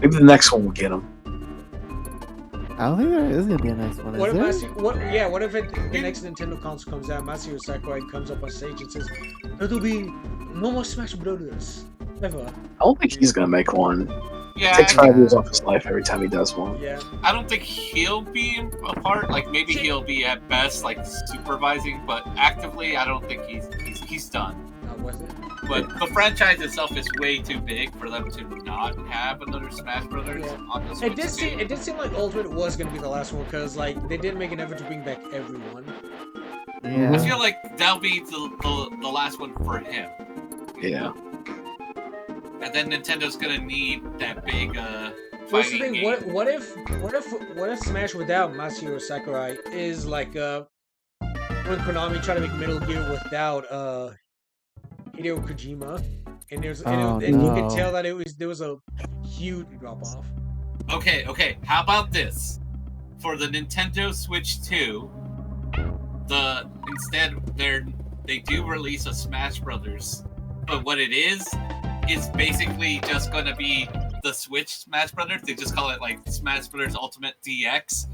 Maybe the next one will get him.
I don't think there is gonna be a nice one.
What if
Is there?
what if the next Nintendo console comes out, Masahiro Sakurai comes up on stage and says, "There'll be no more Smash Brothers ever."
I don't think he's gonna make one.
Yeah,
It takes 5 years off his life every time he does one.
Yeah.
I don't think he'll be a part. Like maybe he'll be at best like supervising, but actively, I don't think he's done.
Was it?
But the franchise itself is way too big for them to not have another Smash Brothers
Yeah.
on the
It
Switch.
did seem like Ultimate was gonna be the last one because like they did make an effort to bring back everyone.
Yeah.
I feel like that'll be the last one for him.
Yeah.
And then Nintendo's gonna need that big
First
fighting
thing,
game.
what if Smash without Masahiro Sakurai is like when Konami tried to make Metal Gear without Hideo Kojima, and you could tell that there was a huge drop off.
Okay. How about this? For the Nintendo Switch 2, they do release a Smash Brothers, but what it is basically just going to be the Switch Smash Brothers. They just call it like Smash Brothers Ultimate DX,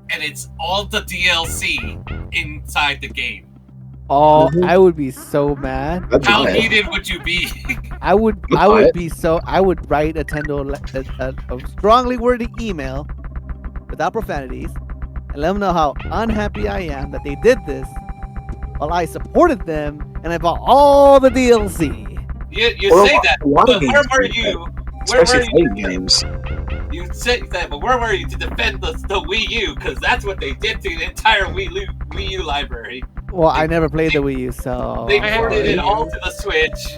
and it's all the DLC inside the game.
Oh, I would be so mad.
That's
How
right.
heated would you be?
I would be so. I would write Nintendo a strongly worded email without profanities and let them know how unhappy I am that they did this while I supported them and I bought all the DLC.
You
Well,
say
a
that,
lot of
but where
games
were
do
you? Where
Especially
were
fighting
you?
games.
You say that, but where were you to defend the Wii U? Because that's what they did to the entire Wii U library.
Well, I never played the Wii U, so
They
I had
ported
the
it
Wii
all
U.
to the Switch.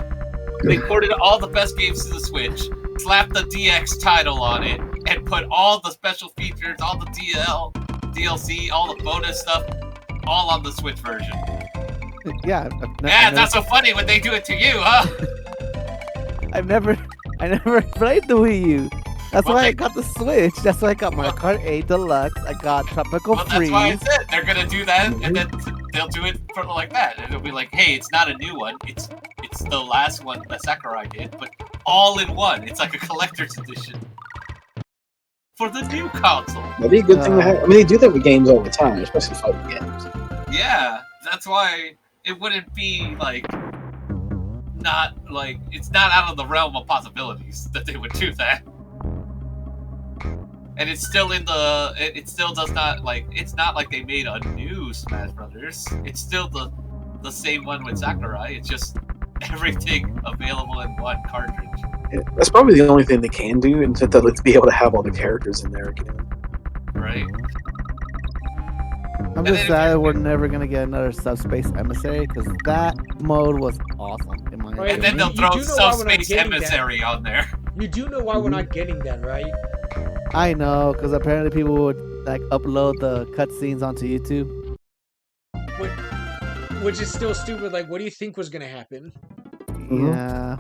They ported all the best games to the Switch, slapped the DX title on it, and put all the special features, all the DLC, all the bonus stuff, all on the Switch version.
yeah.
It's not so funny when they do it to you, huh?
I never played the Wii U. That's
Well,
why I
they-
got the Switch. That's why I got Mario Kart 8 Deluxe. I got Tropical
Well,
Freeze.
that's why I said they're gonna do that, and then they'll do it for like that. And it'll be like, hey, it's not a new one. It's the last one that Sakurai did, but all in one. It's like a collector's edition for the new console.
That'd be a good thing to have. I mean, they do that with games all the time, especially fighting games.
Yeah, that's why it wouldn't be like not like it's not out of the realm of possibilities that they would do that. And it's still it still does not like it's not like they made a new Smash Brothers. It's still the same one with Sakurai. It's just everything available in one cartridge.
Yeah, that's probably the only thing they can do, and to be able to have all the characters in there again.
right?
I'm
And
just
then if
sad
you're-
we're never gonna get another Subspace Emissary because that mode was awesome in my
Right,
And then
opinion.
they'll throw
You do know why we're not
Subspace
getting that.
Emissary on there.
You do know why we're not getting that, right?
I know, because apparently people would like upload the cutscenes onto YouTube.
Which is still stupid. Like, what do you think was gonna happen?
Yeah,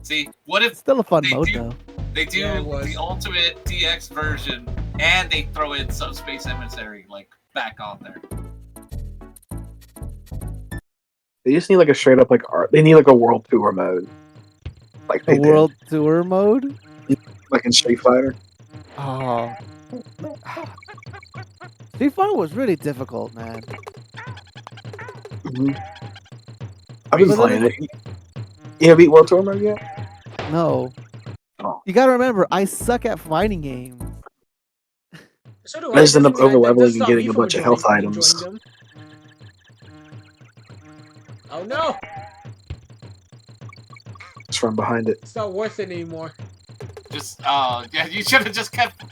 See, what if
still a fun
they
mode
do
though.
they do
Yeah, it was.
the ultimate DX version and they throw in Subspace Emissary like back on there?
They just need like a straight up like art. They need like a world tour mode, like
A
they
world tour mode.
did, like in Street Fighter.
Oh, Street Fighter was really difficult, man.
I've been
But
playing
then
it. You ever beat World Tour mode yet?
No,
Oh.
you gotta remember, I suck at fighting games.
So do
I just end up
Doesn't mean that
overleveling
does
and
stop
getting
me
a
from
bunch of health
enjoying
items.
them. Oh no!
Just from behind it.
It's not worth it anymore.
Just yeah, you should have just kept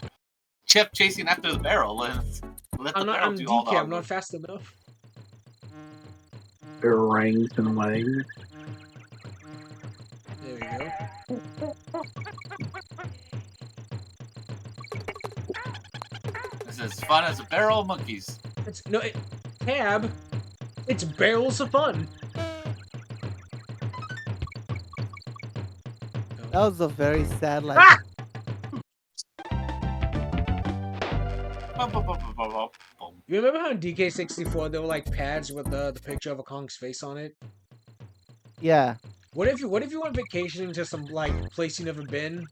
chasing after the barrel and let the
I'm
barrel do all the
DK.
hard
I'm not
work.
fast enough.
They're ranked and Wang.
There we go.
It's as fun as a barrel of monkeys.
It's no Tab. It's barrels of fun.
That was a very sad like.
Ah! You remember how in DK64 there were like pads with the picture of a Kong's face on it?
Yeah,
What if you went vacationing to some like place you never been,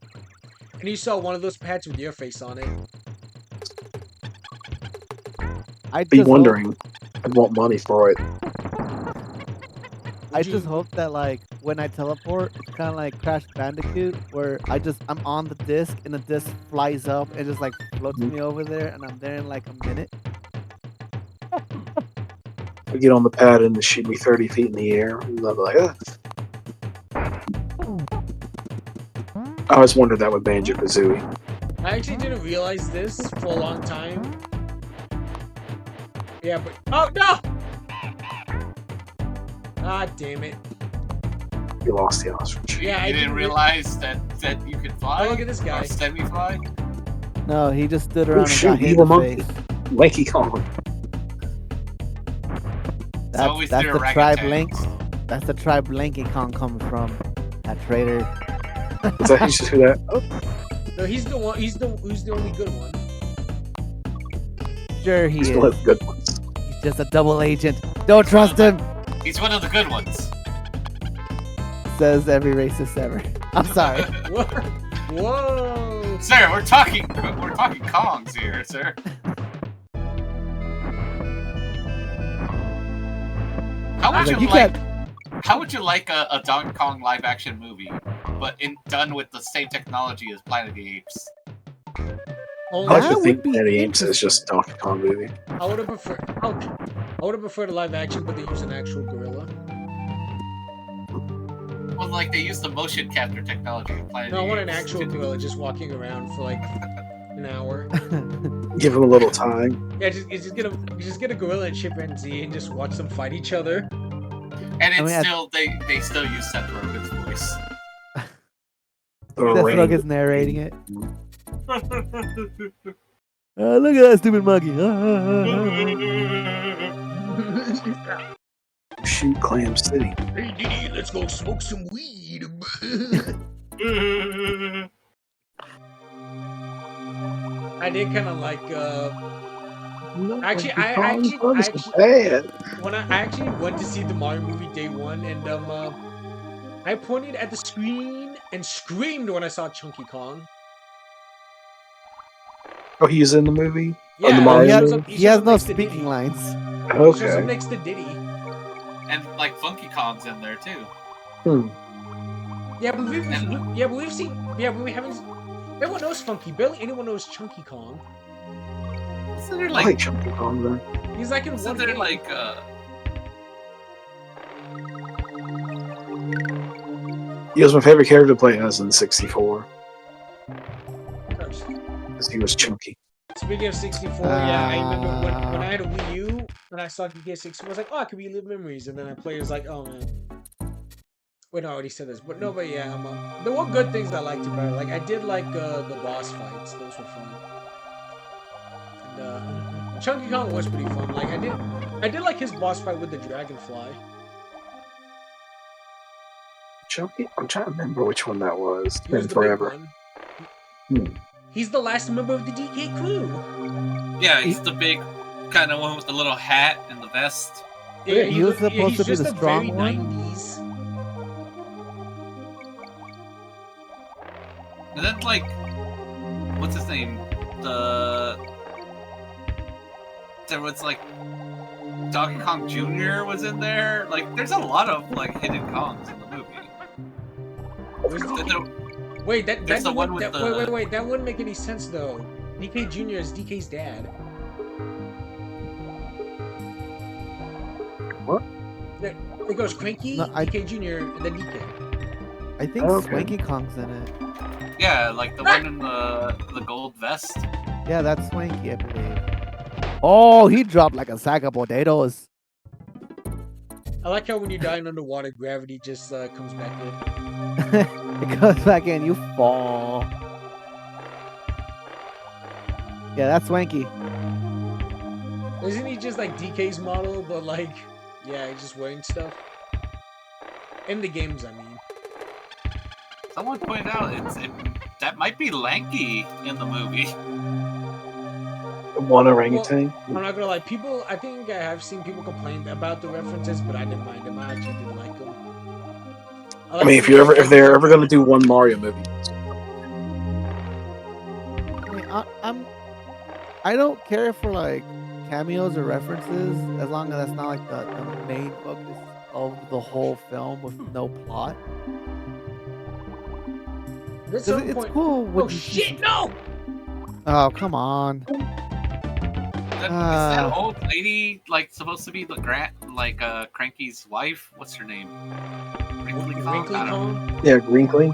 and you saw one of those pads with your face on it?
I
Be
just
wondering. I'd want money for it.
I just hope that like when I teleport, it's kind of like Crash Bandicoot, where I'm on the disc and the disc flies up and just like floats me over there, and I'm there in like a minute.
I get on the pad and it shoot me 30 feet in the air. And I'll be like, ah. I always wondered that with Banjo Kazooie.
I actually didn't realize this for a long time. Yeah, but oh no! Ah, damn it!
You lost the ostrich.
Yeah, I
you didn't realize that you could fly.
Oh, look at this guy.
Or semi-fly.
No, he just stood around and
shoot,
got hit in
evil
the
monkey.
face.
Lanky Kong.
always
That's
through
the tribe Link.
orangutans.
That's the tribe Lanky Kong coming from. That traitor.
Is that who that? Oh,
No, he's the one. He's the only good one.
Sure he
he's
is.
one of the good ones.
He's just a double agent. Don't trust him.
He's one of the good ones.
Says every racist ever. I'm sorry.
Whoa! Whoa!
Sir, we're talking Kongs here, sir. How would
Like,
you
you
like?
can't.
How would you like a Donkey Kong live action movie, but done with the same technology as Planet of the Apes?
I
Only
like
That
to
would
think
be
Planet of the Apes is
interesting.
just a Donkey Kong movie.
I would have preferred. I would have preferred a live action, but they use an actual gorilla.
Well, like they use the motion capture technology in Planet
No, I
of the
want an
Apes.
actual gorilla just walking around for like an hour.
Give him a little time.
Yeah, just get a gorilla and chimpanzee and just watch them fight each other.
And it's
I mean,
still they still use Seth Rogen's voice.
The
Seth
rain.
Rogen's narrating it. Look at that stupid monkey.
Shoot Clam City.
Hey Diddy, let's go smoke some weed. I did kind of like. Actually, I actually went to see the Mario movie day one, and I pointed at the screen and screamed when I saw Chunky Kong.
Oh, he's in the movie?
Yeah,
the
Well,
Mario
he has,
movie?
he has no
next to Diddy.
speaking lines.
He shows up
Okay.
next to Diddy.
And like Funky Kong's in there too.
Yeah, but we haven't. Everyone knows Funky. Barely anyone knows Chunky Kong.
Isn't there
I
like
like Chunky Kong though.
He's like in
isn't
one
there
game.
like
He was my favorite character to play as in 64.
Of course.
Because he was chunky.
Speaking of 64, yeah, I remember when I had a Wii U and I saw DK 64, I was like, oh, I could relive memories. And then I played, it was like, oh man. Wait, no, I already said this, but no, but yeah, there were good things I liked about it. Like I did like the boss fights; those were fun. And Chunky Kong was pretty fun. Like I did like his boss fight with the dragonfly.
Chunky? I'm trying to remember which one that was. It's
He was
been
the
forever.
big one. He's the last member of the DK crew.
Yeah, he's the big kind of one with the little hat and the vest.
Yeah, he was supposed to be
he's
the
just a
strong
very
one.
90s.
And then, like, what's his name? There was, like, Donkey Kong Jr. was in there. Like, there's a lot of, like, hidden Kongs in the movie.
Wait,
There's
that
the one
would,
with
that,
the-
wait, that wouldn't make any sense though. DK Jr. is DK's dad.
What?
It goes Cranky,
No,
DK Jr., and then DK.
I think
Okay.
Swanky Kong's in it.
Yeah, like the one in the gold vest.
Yeah, that's Swanky, I believe. Oh, he dropped like a sack of potatoes.
I like how when you're dying underwater, gravity just comes back in.
It goes back in, you fall. Yeah, that's Swanky.
Isn't he just like DK's model, but like, yeah, he's just wearing stuff? In the games, I mean.
Someone pointed out that might be Lanky in the movie.
One orangutan.
I'm not gonna lie, I think I have seen people complain about the references, but I didn't mind them. I actually did like them.
I mean, if they're ever gonna do one Mario movie,
I mean, I don't care for like cameos or references as long as that's not like the main focus of the whole film with no plot.
At
'Cause
some
it's
point,
cool. When
oh
you see
shit, no!
Oh, come on.
Is that old lady like supposed to be the Cranky's wife? What's her name? Wrinkly Kong?
Wrinkly
I don't know.
Kong?
yeah, Wrinkly.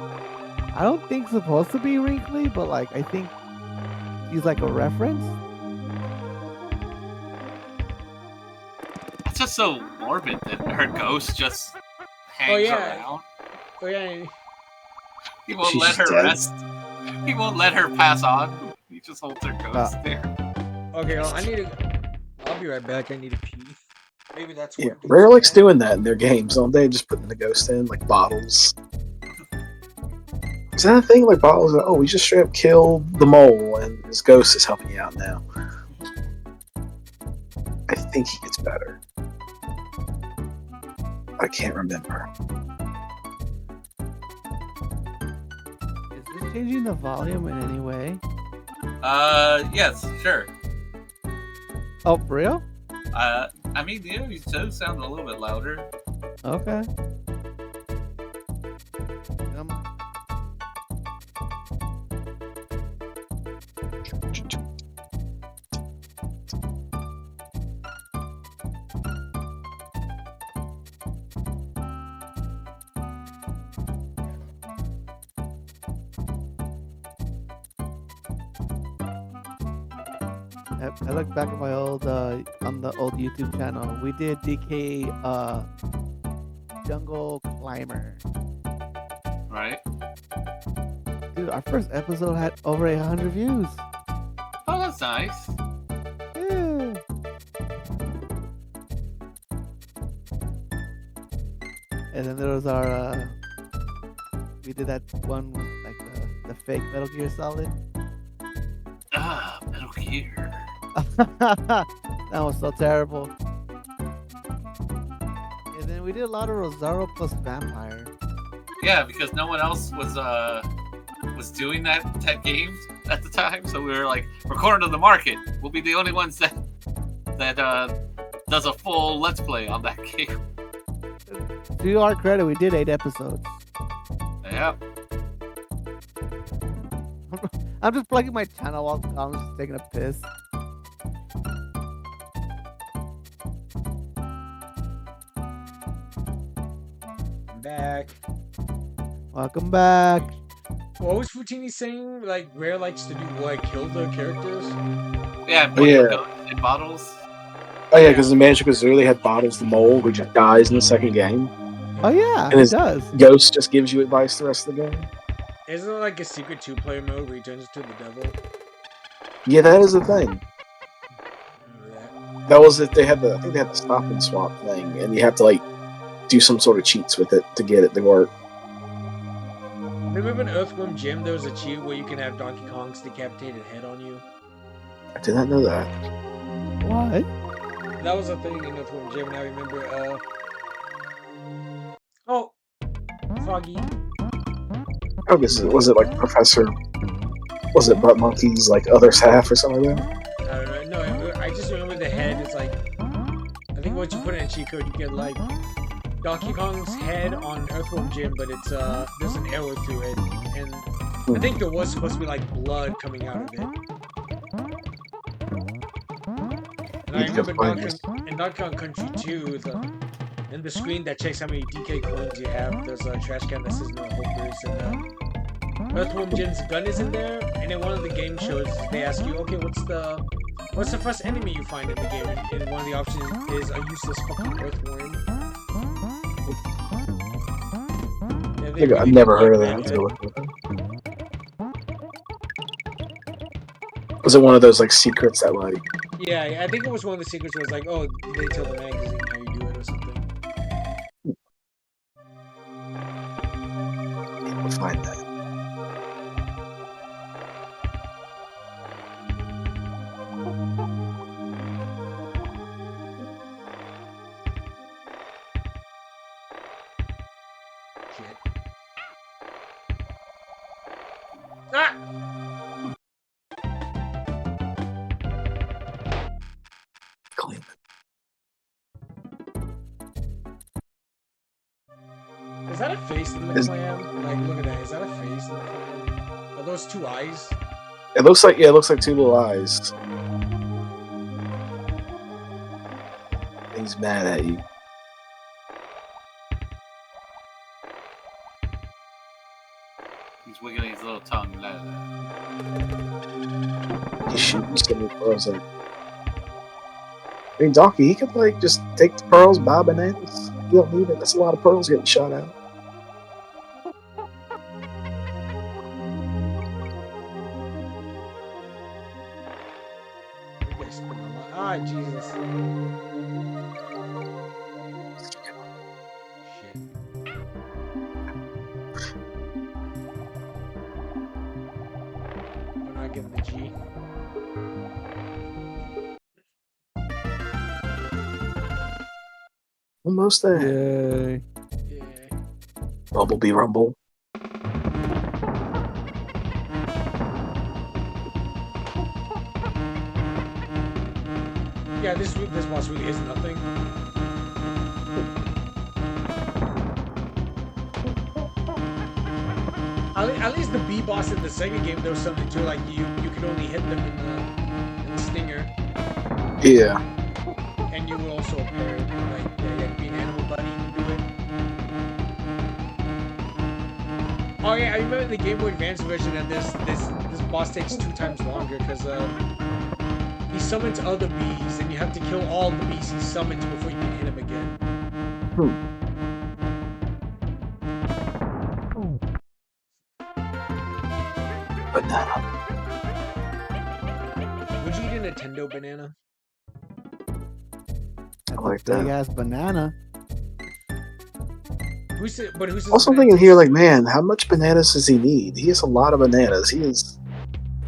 I don't think it's supposed to be wrinkly, but like I think he's like a reference.
It's just so morbid that her ghost just hangs
yeah.
around.
Oh yeah,
He won't
She's
let her
dead.
rest. He won't let her pass on. He just holds her ghost there.
okay, well, I'll be right back, I need to pee. Maybe that's what
Yeah,
it is.
Rare likes doing that in their games, don't they? Just putting the ghost in like bottles. Is that a thing? Like bottles? Oh, we just straight up killed the mole, and his ghost is helping you out now. I think he gets better. I can't remember.
Is this changing the volume in any way?
Yes, sure.
Oh, for real?
I mean, yeah, you do sound a little bit louder.
Okay. I look back at my old on the old YouTube channel. We did DK Jungle Climber.
Right?
Dude, our first episode had over 100 views.
Oh, that's nice.
Yeah. And then there was our we did that one with like the fake Metal Gear Solid.
Ah, Metal Gear.
That was so terrible. And then we did a lot of Rosario plus Vampire.
Yeah, because no one else was doing that game at the time, so we were like, we're cornered on the market. We'll be the only ones that does a full Let's Play on that game.
To our credit, we did 8 episodes.
Yeah.
I'm just plugging my channel while I'm just taking a piss.
I'm back.
Welcome back.
What was Futini saying? Like, Rare likes to do what? Kill the characters?
Yeah,
Oh
plenty of
yeah.
guns in bottles.
Oh yeah, because in Banjo-Kazooie they had Bottles the Mole who just dies in the second game,
Oh yeah,
and
he
his
does.
ghost just gives you advice the rest of the game.
Isn't there like a secret 2-player mode where he turns into the devil?
Yeah, that is the thing.
Remember that?
That was it. I think they had the stop and swap thing, and you have to like do some sort of cheats with it to get it to work.
Remember in Earthworm Jim there was a cheat where you can have Donkey Kong's decapitated head on you?
I did not know that.
What?
That was a thing in Earthworm Jim, and I remember, Oh! Foggy.
Oh, was it like Professor? Was it Butt Monkey's like other half or something like that?
I don't know. No, I just remember the head is like... I think once you put in a cheat code, you get like Donkey Kong's head on Earthworm Jim, but it's there's an arrow through it, and I think there was supposed to be like blood coming out of it. And I remember in Donkey Kong Country 2, in the screen that checks how many DK coins you have, there's a trash can that says no hopers, and Earthworm Jim's gun is in there, and in one of the game shows, they ask you, okay, what's the first enemy you find in the game? And one of the options is a useless fucking earthworm. Yeah,
I've never heard of that. Was it one of those like secrets that like?
Yeah, I think it was one of the secrets where it was like, oh, they tell the magazine how you do it or something.
We'll find that.
Shit. Ah!
Clean.
Is that a face in the clam? Like, look at that. Is that a face in the clam? Are those two eyes?
It looks like it looks like two little eyes. He's mad at you.
He's wiggling his little tongue.
He's shooting so many pearls at. I mean, Donkey, he could like just take the pearls, buy bananas. You don't need it. That's a lot of pearls getting shot out.
Ah, Jesus. Shit. We're not getting the G.
Almost there.
Yay.
Yeah.
Bumblebee Rumble.
Yeah, this boss really is nothing. At least the B boss in the second game, there was something to like you could only hit them in the stinger.
Yeah.
And you would also pair like you had to be an animal buddy to do it. Oh yeah, I remember the Game Boy Advance version that this boss takes 2 times longer because he summons other bees, and you have to kill all the bees he summons before you can hit him again.
Banana.
Would you eat a Nintendo banana?
That's
like
a big
that.
ass banana.
Who's
Also thinking here, like, man, how much bananas does he need? He has a lot of bananas. He is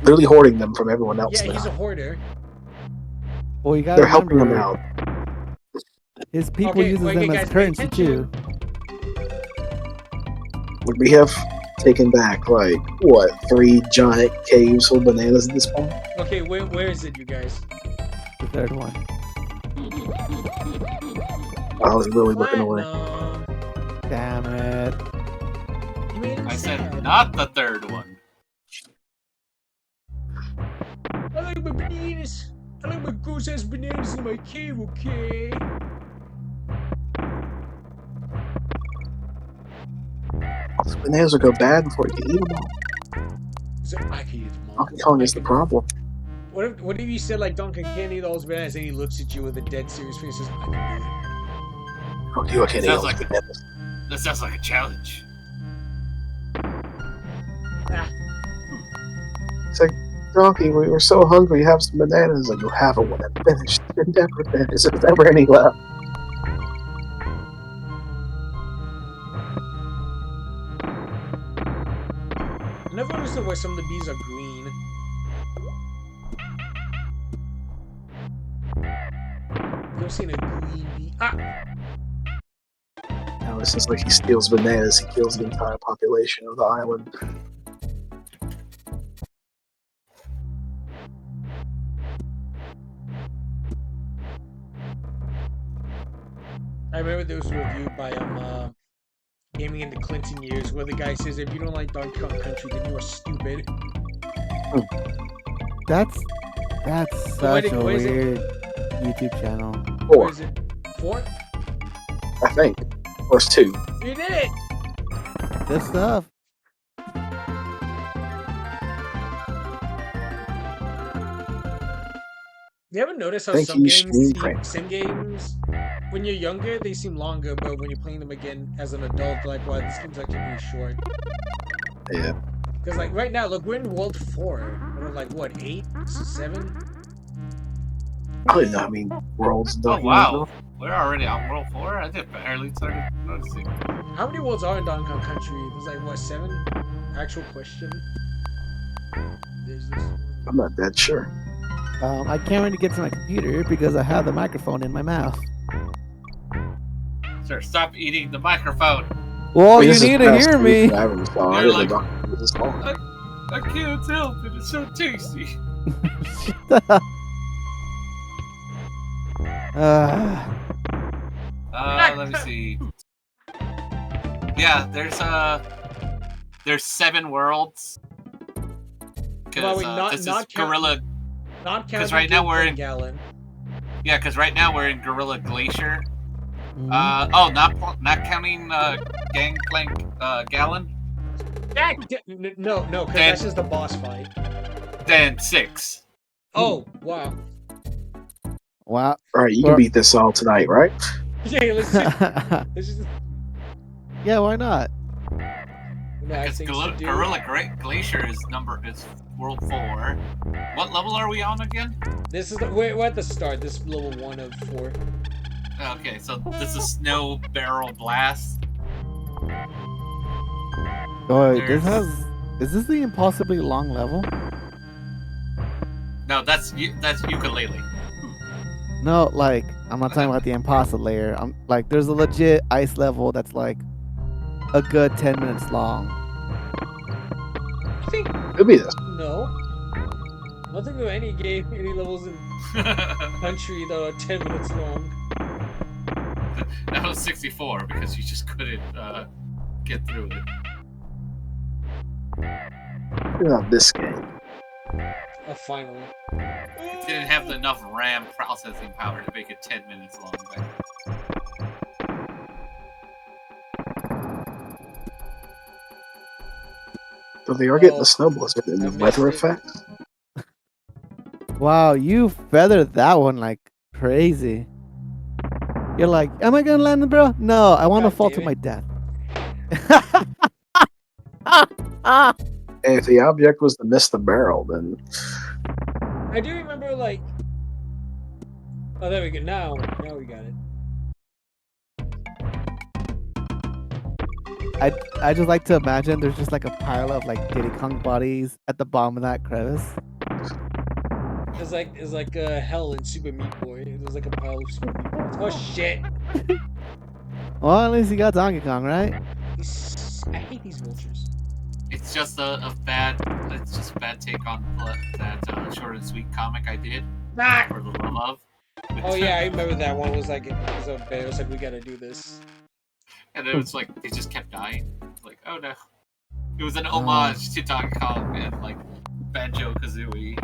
literally hoarding them from everyone else.
Yeah,
now.
he's a hoarder.
Well, you gotta
They're helping him
remember,
out.
his people
Okay,
uses
wait,
them
guys,
as
pay
currency
attention.
too.
Would we have taken back like what 3 giant caves full of bananas at this point?
Okay, where is it, you guys?
The third one.
I was really looking away.
Platinum.
Damn it.
You made him
I
sad.
said not the third one.
I like my bananas. I like my gross ass bananas in my cave, okay?
Those bananas would go bad before you can eat them all.
So I can eat them all.
Donkey Kong is the problem.
What if you said like Donkey can't eat those bananas and he looks at you with a dead serious face and says, I can do it.
Oh, you can't eat
Sounds
all
like
the bananas.
That sounds like a challenge.
It's like, Donkey, we were so hungry. Have some bananas. Like, you'll have it when I'm finished. You're never finished. There's never any left.
I never understood why some of the bees are green. I've never seen a green bee. Ah!
Now, it's just like he steals bananas. He kills the entire population of the island.
I remember there was a review by Gaming in the Clinton years where the guy says if you don't like Donkey Kong Country then you are stupid.
That's such a
what is it?
weird YouTube channel.
What
4,
is it? 4?
I think. First 2.
You did it!
Good stuff.
You ever notice how
Thank
some
you,
games
Stream
some games when you're younger they seem longer, but when you're playing them again as an adult, like wow, this game's actually pretty short.
Yeah.
Because like right now, look, we're in World 4. We're like what, 8? 7?
I don't know how many worlds
Oh
Donkey
wow,
Kong.
we're already on World 4? I just barely started noticing.
How many worlds are in Donkey Kong Country? There's like what, 7? Actual question. There's this one.
I'm not that sure.
I can't really get to my computer because I have the microphone in my mouth.
Sir, stop eating the microphone.
Well, you
This is
need to
past
hear
due
me.
for having this song. I
You're
didn't know
like-
Donkey Kong was this long.
I can't help it. It's so tasty. Let me see. Yeah, there's 7 worlds.
Well,
Because this is Gorilla.
Not
'Cause
counting
right now we're
Galen
in-
Gallon.
Yeah, because right now we're in Gorilla Glacier.
Mhm.
Not counting Gangplank Gallon.
No, because
Then-
that's just the boss fight.
Then 6.
Oh, wow.
Wow.
All right, you
Well-
can beat this all tonight, right?
Yeah, let's just
Yeah, why not?
Because Gorilla Glacier is World 4. What level are we on again?
This is we're at the start. This is level 1 of 4.
Okay, so this is Snow Barrel Blast.
Oh, this
There's-
has. Is this the impossibly long level?
No, that's Ukulele.
No, like I'm not talking about the impossible layer. I'm like, there's a legit ice level that's like a good 10 minutes long.
I think
Could be this.
no. I don't think there are any levels in Country that are 10 minutes long.
That was 64 because you just couldn't get through it.
Not this game.
Oh, finally.
It didn't have enough RAM processing power to make it 10 minutes long.
So they are getting
Oh,
the snow blizzard and
I
the
missed
weather
it.
effects.
Wow, you feathered that one like crazy. You're like, am I gonna land, bro? No, I want to
God
fall
damn
to
it.
my death.
And if the object was to miss the barrel, then
I do remember, like... Oh, there we go. Now we got it.
I just like to imagine there's just like a pile of like Diddy Kong bodies at the bottom of that crevice.
It's like hell in Super Meat Boy. There's like a pile of Super Meat Boys. Oh, shit!
Well, at least you got Donkey Kong, right?
I hate these vultures.
It's just a bad take on that short and sweet comic I did
Ah!
for the love of.
Oh, yeah, I remember that one. It was like, we gotta do this.
And it was like they just kept dying. Like, oh no. It was an homage to Donkey Kong and like Banjo Kazooie.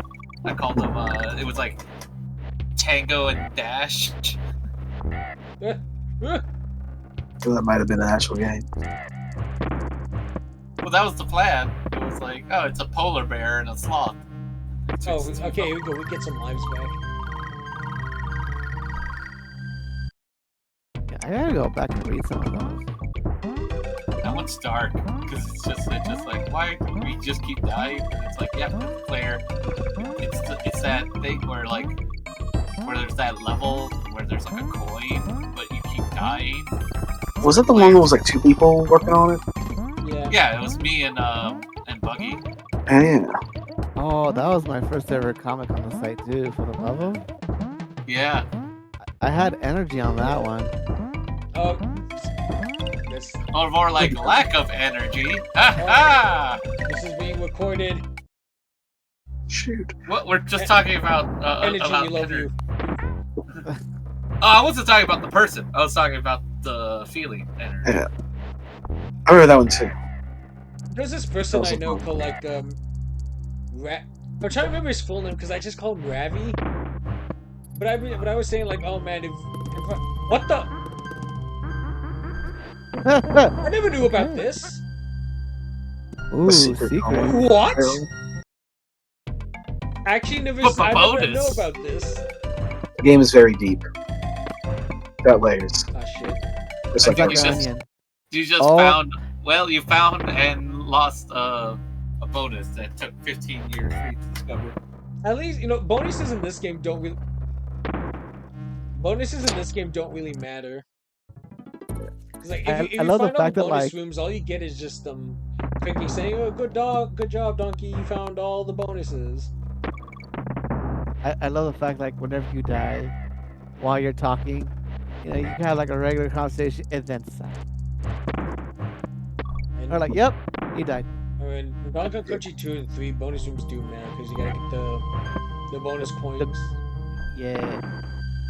I called them it was like Tango and Dash.
so that might have been an actual game.
Well, that was the plan. It was like, oh, it's a polar bear and a sloth.
Oh, okay, here we go. We get some lives back.
Yeah, I gotta go back and read some of those.
That one's dark because it's just like why do we just keep dying? And it's like yeah, the player. It's that thing where there's that level where there's like a coin, but you keep dying.
Was it the one that was like 2 people working on it?
Yeah.
Yeah, it was me and Buggy.
Yeah.
Oh, that was my first ever comic on the site too for the level.
Yeah.
I had energy on that one.
Oh. This,
Or more like lack of energy. Ha ha!
this is being recorded.
Shoot.
What we're just talking about
Energy,
about
we love you.
I wasn't talking about the person. I was talking about the feeling energy.
Yeah. I remember that one too.
There's this person I know called like I'm trying to remember his full name because I just call him Ravi. But I was saying like, oh man, what the? I never knew about this.
Ooh,
secret
secret.
code.
What? Actually, I never know
bonus.
about this.
The game is very deep. Got layers.
Oh shit.
Just
I
like
think
Like
you
an
everything.
onion.
You just
Oh.
found. Well, you found and lost a bonus that took 15 years for you to discover.
At least bonuses in this game don't really. Bonuses in this game don't really matter. 'Cause, like, if you
I love the
find all the
fact that,
bonus
like-
rooms, all you get is just Pinky saying, "Oh, good job, donkey, you found all the bonuses."
I love the fact like whenever you die, while you're talking, you can have like a regular conversation and then stop.
And
Or like, yep, he died.
I mean, in Donkey Kong Country 2 and 3, bonus rooms do matter because you gotta get the bonus coins.
Yeah.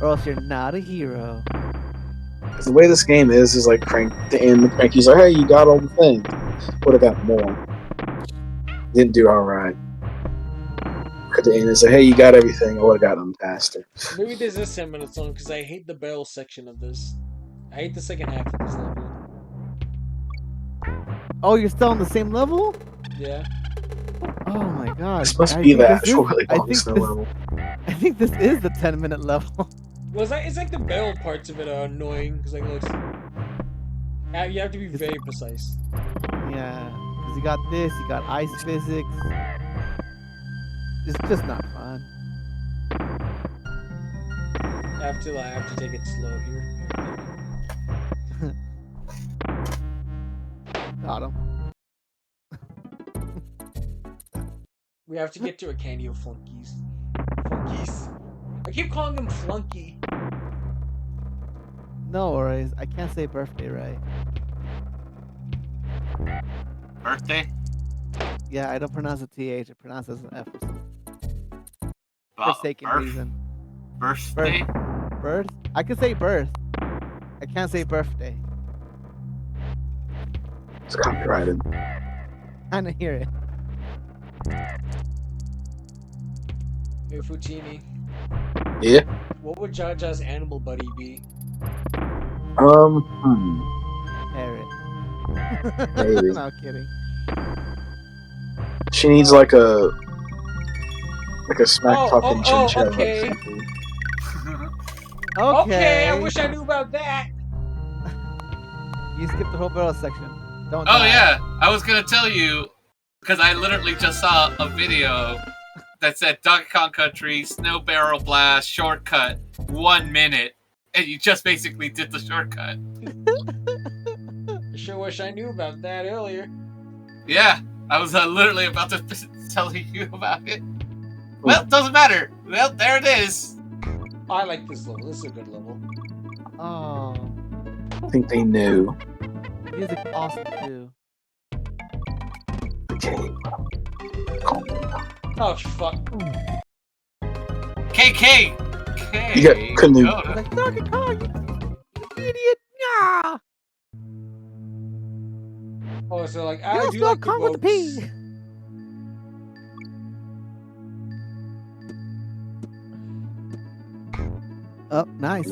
Or else you're not a hero.
'Cause the way this game is like Crank to end. Cranky's like, hey, you got all the things. Would have got more. Didn't do alright. Could the end is like, hey, you got everything. I would have gotten them faster.
Maybe there's this 10 minutes long because I hate the barrel section of this. I hate the second half of this level.
Oh, you're still on the same level?
Yeah.
Oh my god.
This must
I
be
think
the
this is-
actual really
I
long
think
snow
this-
level.
I think this is the 10-minute level.
Well, it's like the barrel parts of it are annoying because like looks. You have to be very precise.
Yeah. Because you got this, you got ice physics. It's just not fun.
I have to take it slow here.
Got him.
We have to get to a candy of flunkies. Flunkies. I keep calling them flunky.
No worries. I can't say birthday right.
Birthday?
Yeah, I don't pronounce it TH. I pronounce it as an F or something.
Ba-
Forsaken
birth-
reason.
Birthday?
Birth? I can say birth. I can't say birthday.
It's copyrighted.
I didn't hear it.
Hey, Futini.
Yeah.
What would Jaja's animal buddy be?
Parrot.
Maybe.
No kidding.
She needs like a smack talking chinchilla.
Okay.
Or something.
Okay.
I wish I knew about that.
You skipped the whole barrel section. Don't.
Oh
die.
yeah, I was gonna tell you because I literally just saw a video that said Donkey Kong Country Snow Barrel Blast shortcut 1 minute, and you just basically did the shortcut.
I sure wish I knew about that earlier.
Yeah, I was literally about to tell you about it. Well, doesn't matter. Well, there it is.
I like this level. This is a good level.
Oh,
I think they knew
music awesome too.
the game. Calm down.
Oh fuck.
KK.
You got canoe.
I was like, Donkey Kong, you idiot! Nah.
Oh, so like
You
I
don't
do
spell
like the
Kong with a
boats.
P. Oh, nice.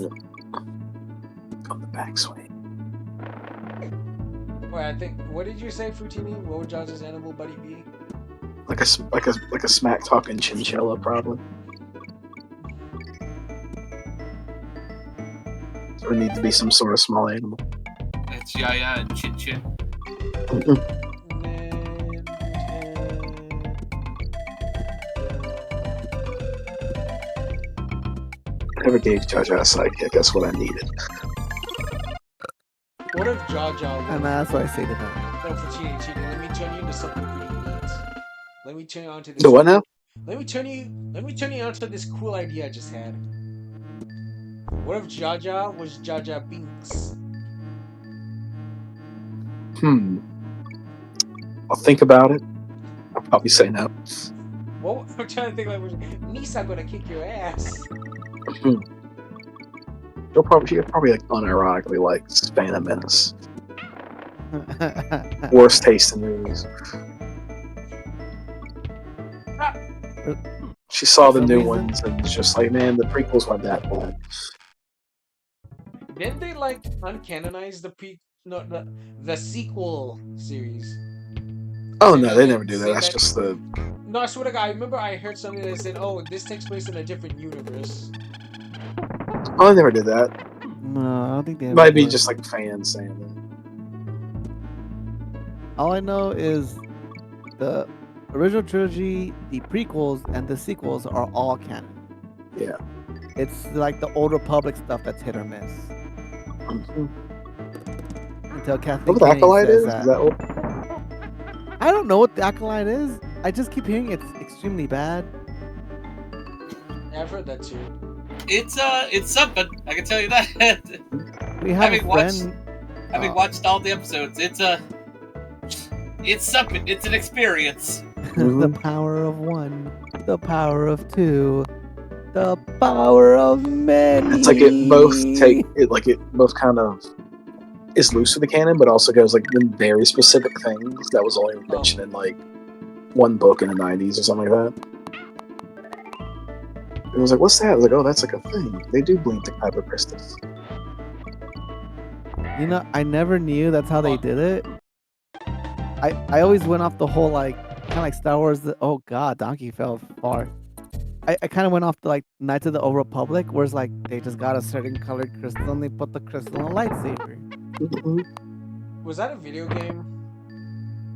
On the backswing.
Wait, I think. What did you say, Futini? What would Jaja's animal buddy be?
like a smack talking chinchilla, probably. So it needs to be some sort of small animal.
It's Yaya and Chin Chin.
Never gave Jaja a sidekick. That's what I needed.
What if Jaja
And that's what I say to them.
No, for cheating. Let me turn you into something pretty neat. Let me turn you onto this.
So what now?
Let me turn you onto this cool idea I just had. What if Jaja was Jaja Binks?
I'll think about it. I'll probably say no.
Well, I'm trying to think like, Nisa gonna kick your ass.
She'll probably like unironically likes Phantom Menace. Worst taste in movies. She saw the new ones and was just like, man, the prequels weren't that bad.
Didn't they like uncanonize the sequel series?
Oh no, they never do that. That's just the.
No, I swear to God, I remember I heard something that said, "Oh, this takes place in a different universe."
Oh, they never did that.
No, I don't think they
Might be
would.
just like fans saying that.
All I know is the original trilogy, the prequels, and the sequels are all canon.
Yeah.
It's like the Old Republic stuff that's hit or miss. Until Kathleen
What the
Kennedy
Acolyte
says
is?
that.
Is that what?
I don't know what the Acolyte is. I just keep hearing it's extremely bad.
Yeah, I've heard that too.
It's something. I can tell you that.
We have a friend.
Having watched all the episodes, it's something. It's an experience.
The power of one, the power of two, the power of many.
It's like it both kind of is loose with the canon, but also goes like in very specific things that was only mentioned in like one book in the 90s or something like that. It was like, what's that? I was like, oh, that's like a thing. They do blink the Kyber crystals.
You know, I never knew that's how they did it. I always went off the whole like kind of like Star Wars. Oh God, Donkey fell far. I kind of went off the like Knights of the Old Republic, where it's like they just got a certain colored crystal and they put the crystal in a lightsaber.
Was that a video game?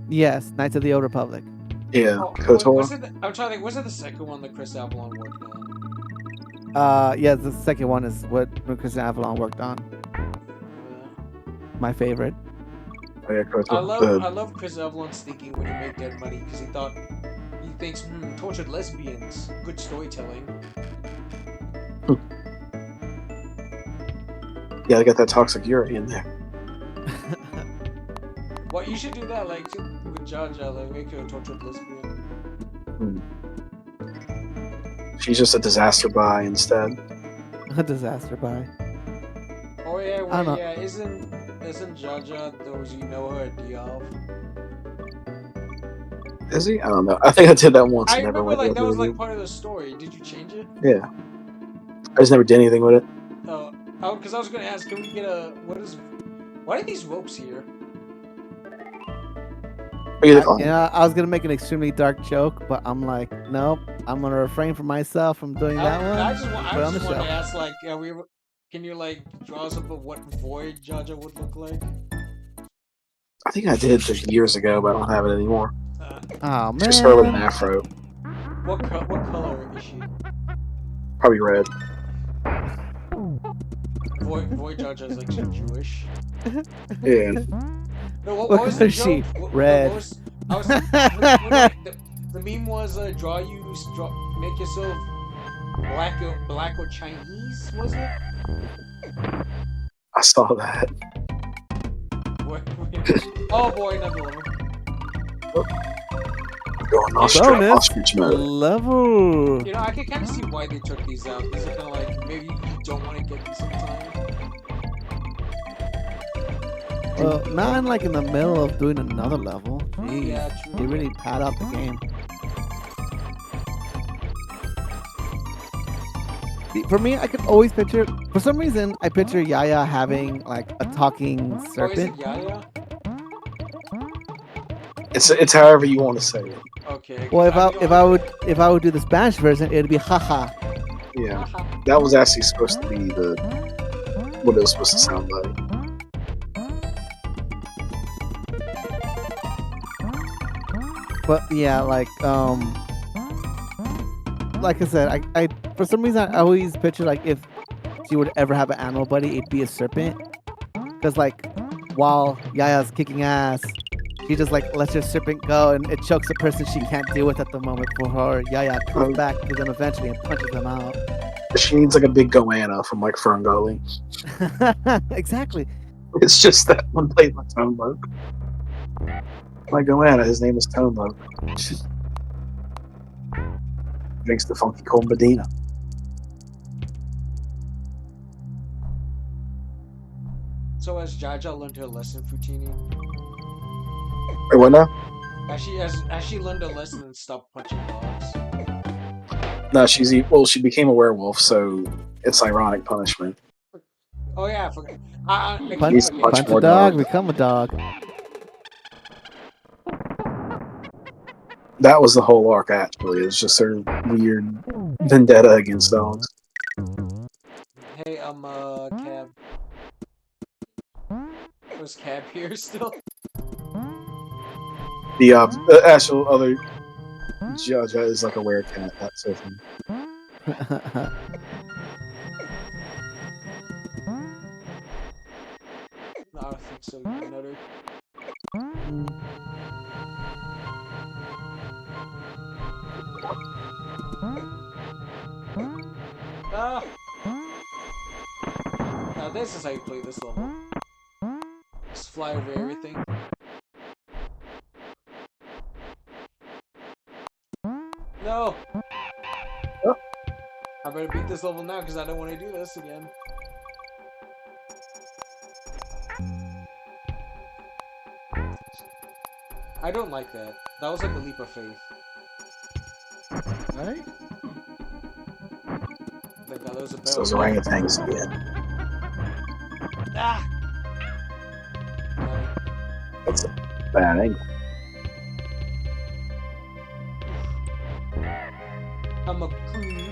Yes, Knights of the Old Republic.
Yeah,
KOTOR. I'm trying to think. Was it the second one that Chris Avalon worked on?
Yeah, the second one is what Chris Avalon worked on. My favorite.
Oh, yeah, KOTOR.
I love Chris Avalon's thinking when he made Dead Money because he thinks tortured lesbians, good storytelling.
Yeah, they got that toxic urine in there.
Well, you should do that, like with Jaja, like make her a tortured lesbian.
She's just a disaster buy instead.
A disaster buy.
Oh yeah,
I don't know.
yeah. Isn't Jaja those you know her Diov?
Is he? I don't know. I think I did that once.
I
and never
remember
went
like that was
with
like part of the story. Did you change it?
Yeah. I just never did anything with it.
Because I was gonna ask, can we get why are these ropes here?
Yeah, I was gonna make an extremely dark joke, but I'm like, nope. I'm gonna refrain from myself from doing that one.
I just want
shelf.
to ask, like, can you like draw us up of what Void Jaja would look like?
I think I did years ago, but I don't have it anymore.
Oh man.
It's just her with an afro.
What color is she?
Probably red.
Void Jaja is like she's Jewish.
Yeah.
No, what
What
was
color
the
is she?
joke?
Red.
The meme was make yourself black or Chinese, was it?
I saw that.
Oh boy, another one.
Going
Bonus
ostrich mode.
level.
You know, I can kind of see why they took these out. These are kind of like, maybe you don't want to get these sometime.
Well, not in like in the middle of doing another level. Jeez,
Yeah, true.
they really pad out the game. See, for me, I could always picture. For some reason, I picture Yaya having like a talking serpent.
Oh, is it Yaya?
It's however you want to say it.
Okay.
Well,
'cause
if I would do the Spanish version, it'd be haha.
Yeah, that was actually supposed to be the what it was supposed to sound like.
But yeah, like I said, I for some reason I always picture like if she would ever have an animal buddy, it'd be a serpent. Because like while Yaya's kicking ass, she just like lets her serpent go and it chokes the person she can't deal with at the moment for her. Yaya comes back to them eventually and punches them out.
She needs like a big goanna from like Fern Gully.
Exactly.
It's just that one played by Tone Loc. My goanna, his name is Tone Loc. Drinks the funky cold Medina.
So has Jaja learned her lesson, Futini?
Wait, what now?
Has she learned a lesson and stopped punching dogs?
No, she became a werewolf, so it's ironic punishment.
Oh yeah, I forgot. I
Punch,
He's
keep
much
punch
forgetting.
a
more
dog,
dog.
become a dog.
That was the whole arc, actually. It was just her weird vendetta against dogs.
Hey, Cab. Was Cab here still?
The actual other Jaja is like a werecat. That's her thing.
No, I don't think so. Nutter. Ah! Now this is how you play this level. Just fly over everything. No!
Oh.
I better beat this level now because I don't want to do this again. I don't like that. That was like a leap of faith.
Right?
Thank God there was a
It's
bell.
those orangutans again.
Ah!
That's a bad angle.
I'm a coon.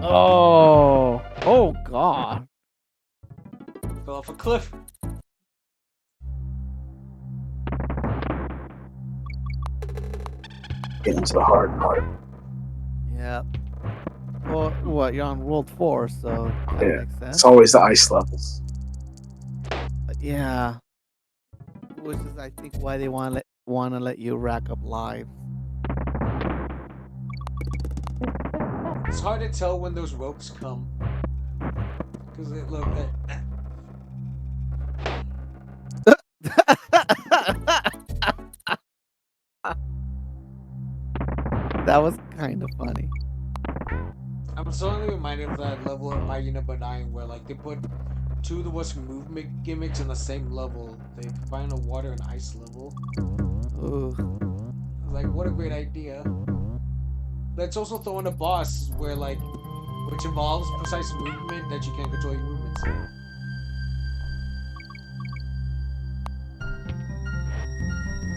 Oh, oh God!
Fell off a cliff.
Get into the hard part.
Yeah. Well, what? You're on World 4, so that
Yeah.
makes sense.
It's always the ice levels.
Yeah. Which is, I think, why they want to let you rack up lives.
It's hard to tell when those ropes come. Because they look at.
That was kind of funny.
I'm suddenly reminded of that level in My Unit but 9 where like they put two of the worst movement gimmicks in the same level. They combine a water and ice level.
Ooh.
I was like, what a great idea. Let's also throw in a boss where like which involves precise movement that you can't control your movements.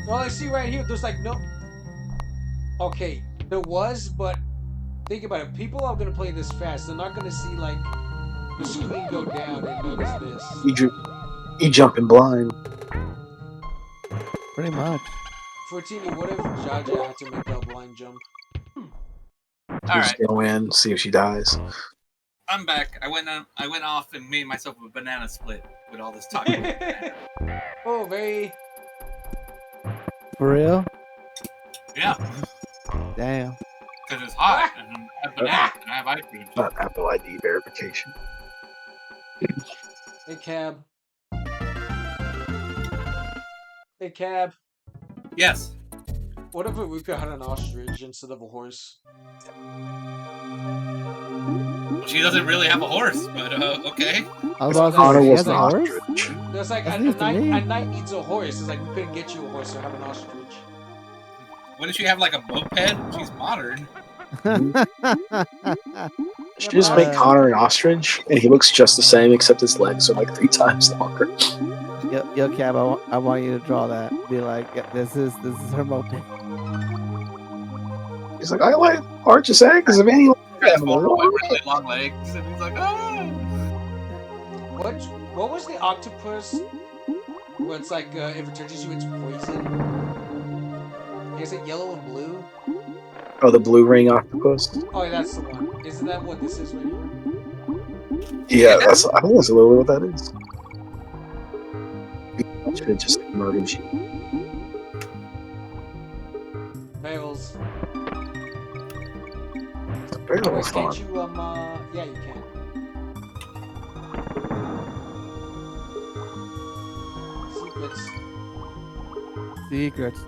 Well, I see right here, there's like no. Okay, there was, but think about it. People are gonna play this fast. They're not gonna see like the screen go down and notice this.
You jumping blind.
Pretty much.
Fortini, what if Jaja had to make a blind jump?
Just go in, see if she dies.
I'm back. I went off and made myself a banana split with all this talking.
Oh, very.
For real?
Yeah,
Damn.
because it's hot and I have bananas and I have ice cream.
Not Apple ID verification.
Hey, Cab. Hey, Cab.
Yes.
What if Aruka had an ostrich instead of a horse?
Well, she doesn't really have a horse, but okay.
I was about to
Honor
say, she
was
has
an
a horse?
ostrich.
There's like
That's
a
news to me.
knight needs a horse. It's like we couldn't get you a horse, so have an ostrich.
Wouldn't she have like a moped? She's modern.
Should
Yeah,
just make
but
Connor an ostrich, and he looks just the same, except his legs are like 3 times longer.
Yo, Cab, I want you to draw that. Be like, yeah, this is her moped.
He's like, I like Arch's eggs of any
Transformer
animal.
with really long legs, and he's like, oh.
what was the octopus? Where it's like if it touches you, it's poison. Is it yellow and blue?
Oh, the blue ring octopus.
Oh, yeah, that's the one. Isn't that what this is right here?
Yeah, I think that's a little bit what that is. Should have just murdered you.
Fails.
Very
Wait,
little
can't
fun.
you yeah, you can.
Secrets.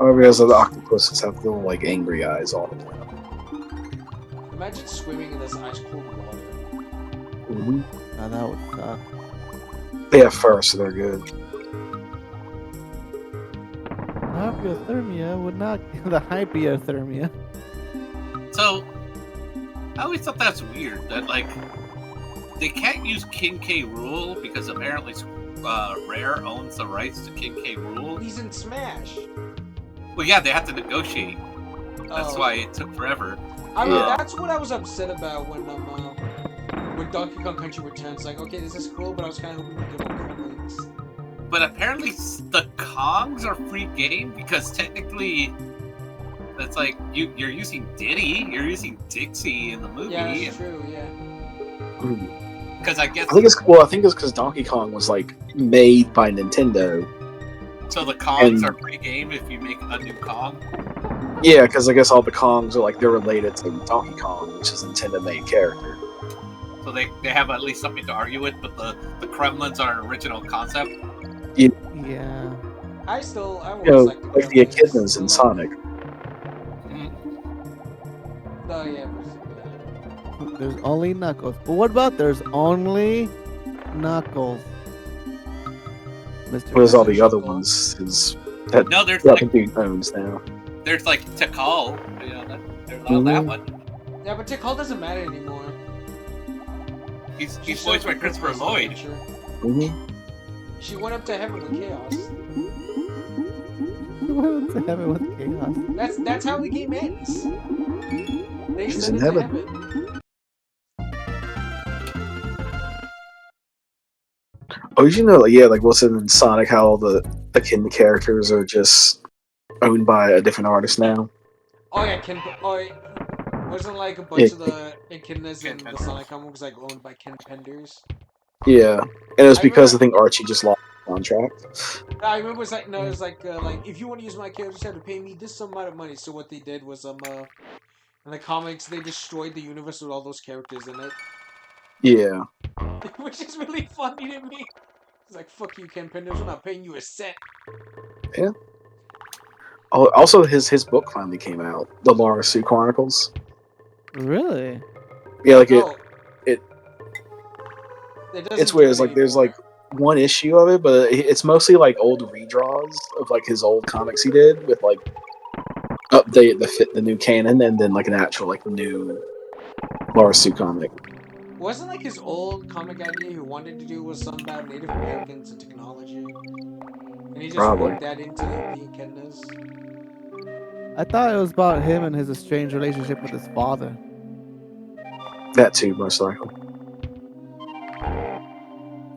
I realize that the octopuses have little like angry eyes all the time.
Imagine swimming in this ice cold water.
Oh, that would suck.
They have fur, so they're good.
Hypothermia would not the hypothermia.
So, I always thought that's weird that like they can't use King K. Rool because apparently Rare owns the rights to King K. Rool.
He's in Smash.
Well, yeah, they have to negotiate. That's
Oh.
why it took forever.
I mean,
Yeah.
that's what I was upset about when Donkey Kong Country Returns. Like, okay, this is cool, but I was kind of hoping to give more Kremlings.
But apparently the Kongs are free game because technically, that's like you're using Diddy, you're using Dixie in the movie.
Yeah, that's true. Yeah.
Because I guess
I think it's because Donkey Kong was like made by Nintendo.
so. The Kongs
and-
are free game if you make a new Kong.
Yeah, because I guess all the Kongs are like they're related to Donkey Kong, which is a Nintendo-made character.
So they have at least something to argue with. But the Kremlins are an original concept.
Yeah.
I always
You know,
like
like the echidnas in Sonic.
Oh yeah.
There's only Knuckles. But what about there's only Knuckles? Mr.
Whereas all the
Knuckles.
other ones is that
No, there's
nothing
like
being owns now.
there's like Tikal. You know, they're allowed that
Mhm.
one.
Yeah, but Tickle doesn't matter anymore.
He's
She's
voiced by
so
Christopher
Christmas
Lloyd.
Adventure.
Mm-hmm.
She went up to heaven with chaos.
What's heaven with chaos?
That's how the game ends. They
She's
send
in
it to
heaven.
heaven.
Oh, you know, like, yeah, like what's in Sonic? How all the kin characters are just owned by a different artist now.
Oh yeah, wasn't like a bunch
Yeah.
of the echidnas in
Ken
the
Penders.
Sonic comic was like owned by Ken Penders.
Yeah, and it was
I
because I
remember-
think Archie just lost the contract.
I remember it was like no, it was like if you want to use my characters, you have to pay me this amount of money. So what they did was in the comics they destroyed the universe with all those characters in it,
Yeah.
which is really funny to me. It's like fuck you, Ken Penders, we're not paying you a cent.
Oh, also his book finally came out, the Laura Sue Chronicles.
Really?
Yeah, like
No,
it
doesn't
it's
do
weird.
it
It's like there's
anymore.
like one issue of it, but it's mostly like old redraws of like his old comics he did with like update the fit the new canon and then like an actual like new Laura Sue comic.
Wasn't like his old comic idea he wanted to do was something about Native Americans and technology, and he just
Probably.
worked that into the echidnas.
I thought it was about him and his estranged relationship with his father.
That too, most likely.